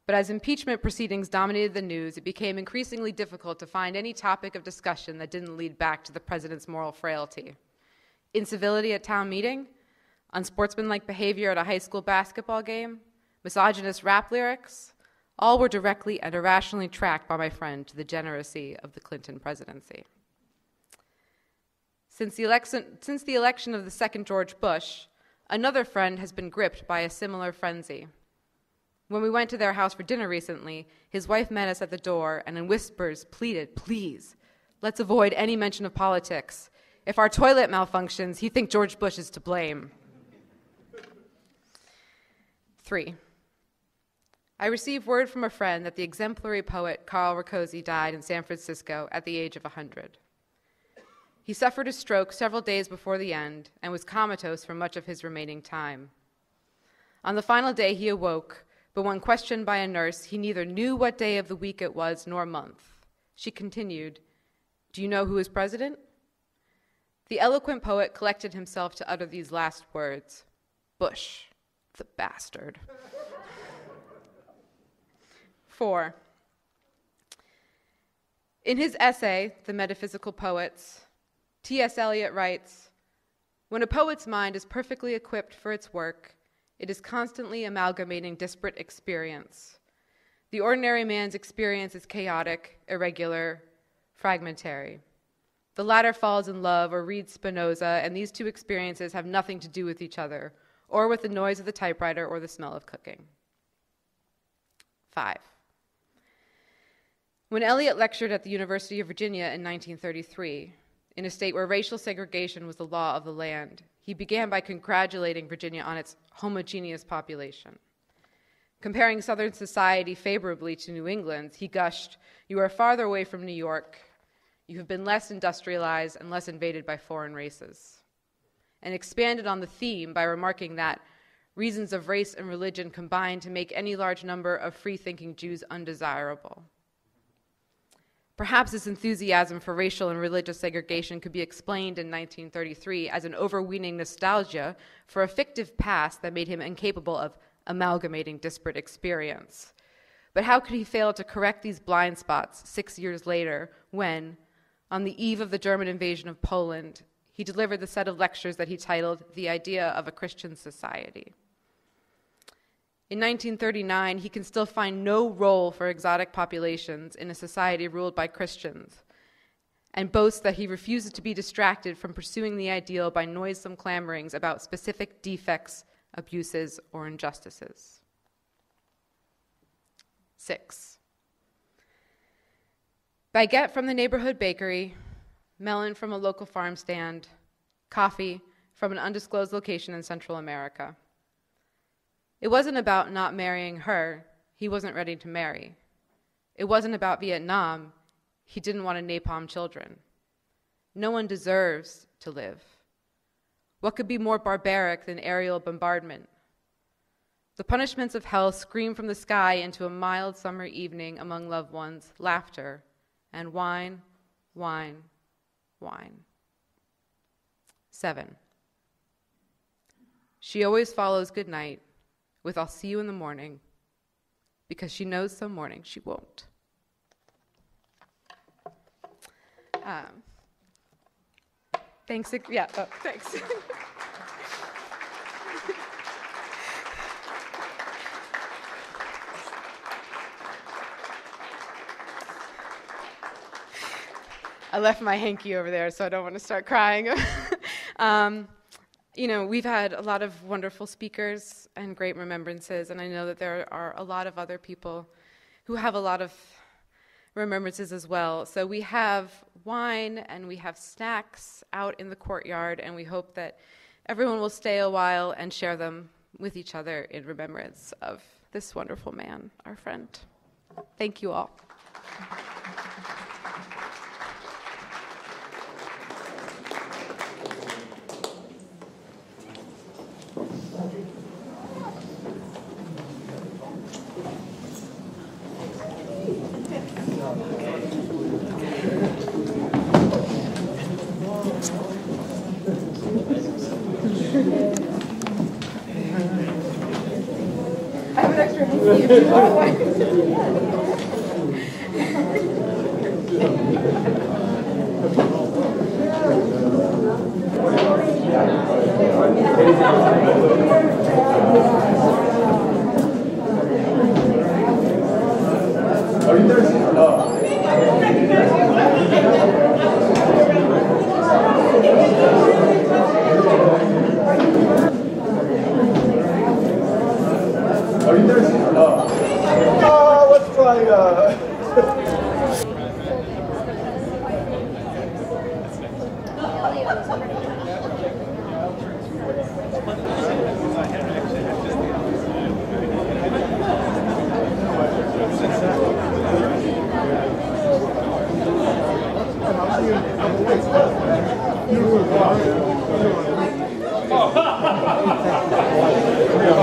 But as impeachment proceedings dominated the news, it became increasingly difficult to find any topic of discussion that didn't lead back to the president's moral frailty. Incivility at town meeting, unsportsmanlike behavior at a high school basketball game, misogynist rap lyrics, all were directly and irrationally tracked by my friend to the degeneracy of the Clinton presidency. Since the election of the second George Bush, another friend has been gripped by a similar frenzy. When we went to their house for dinner recently, his wife met us at the door and in whispers pleaded, "Please, let's avoid any mention of politics. If our toilet malfunctions, he thinks George Bush is to blame." 3. I received word from a friend that the exemplary poet Carl Rakoczy died in San Francisco at the age of 100. He suffered a stroke several days before the end and was comatose for much of his remaining time. On the final day, he awoke, but when questioned by a nurse, he neither knew what day of the week it was nor month. She continued, "Do you know who is president?" The eloquent poet collected himself to utter these last words, "Bush, the bastard." 4. In his essay, The Metaphysical Poets, T.S. Eliot writes, "When a poet's mind is perfectly equipped for its work, it is constantly amalgamating disparate experience. The ordinary man's experience is chaotic, irregular, fragmentary. The latter falls in love or reads Spinoza, and these two experiences have nothing to do with each other, or with the noise of the typewriter or the smell of cooking." 5. When Eliot lectured at the University of Virginia in 1933, in a state where racial segregation was the law of the land, he began by congratulating Virginia on its homogeneous population. Comparing Southern society favorably to New England's, he gushed, "You are farther away from New York. You have been less industrialized and less invaded by foreign races," and expanded on the theme by remarking that reasons of race and religion combined to make any large number of free-thinking Jews undesirable. Perhaps this enthusiasm for racial and religious segregation could be explained in 1933 as an overweening nostalgia for a fictive past that made him incapable of amalgamating disparate experience. But how could he fail to correct these blind spots 6 years later when, on the eve of the German invasion of Poland, he delivered the set of lectures that he titled The Idea of a Christian Society? In 1939, he can still find no role for exotic populations in a society ruled by Christians, and boasts that he refuses to be distracted from pursuing the ideal by noisome clamorings about specific defects, abuses, or injustices. 6. Baguette from the neighborhood bakery, melon from a local farm stand, coffee from an undisclosed location in Central America. It wasn't about not marrying her. He wasn't ready to marry. It wasn't about Vietnam. He didn't want to napalm children. No one deserves to live. What could be more barbaric than aerial bombardment? The punishments of hell scream from the sky into a mild summer evening among loved ones, laughter, and wine, wine, wine. 7. She always follows good night with I'll see you in the morning, because she knows some morning she won't. Thanks. Yeah, thanks. I left my hanky over there, so I don't want to start crying. We've had a lot of wonderful speakers and great remembrances, and I know that there are a lot of other people who have a lot of remembrances as well. So we have wine and we have snacks out in the courtyard, and we hope that everyone will stay a while and share them with each other in remembrance of this wonderful man, our friend. Thank you all. I have an extra hanky if you want one. Let's try.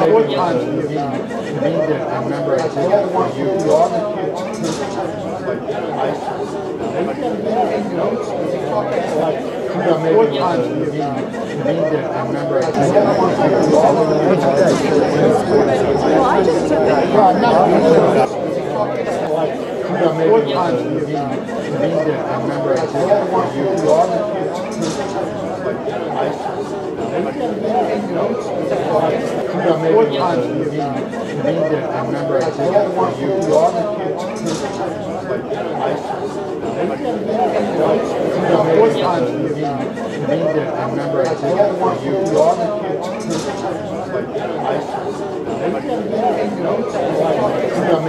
What time do you need it? I remember I did want you to all the kids. What time do you need it? I remember I did want you to all the kids. Well, I just took it. What time do you need it? I remember I did want you to all the kids. What time do you need it? I remember I did want you to all the kids. What time do you need it? I remember I did want you to all the kids.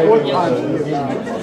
What time do you need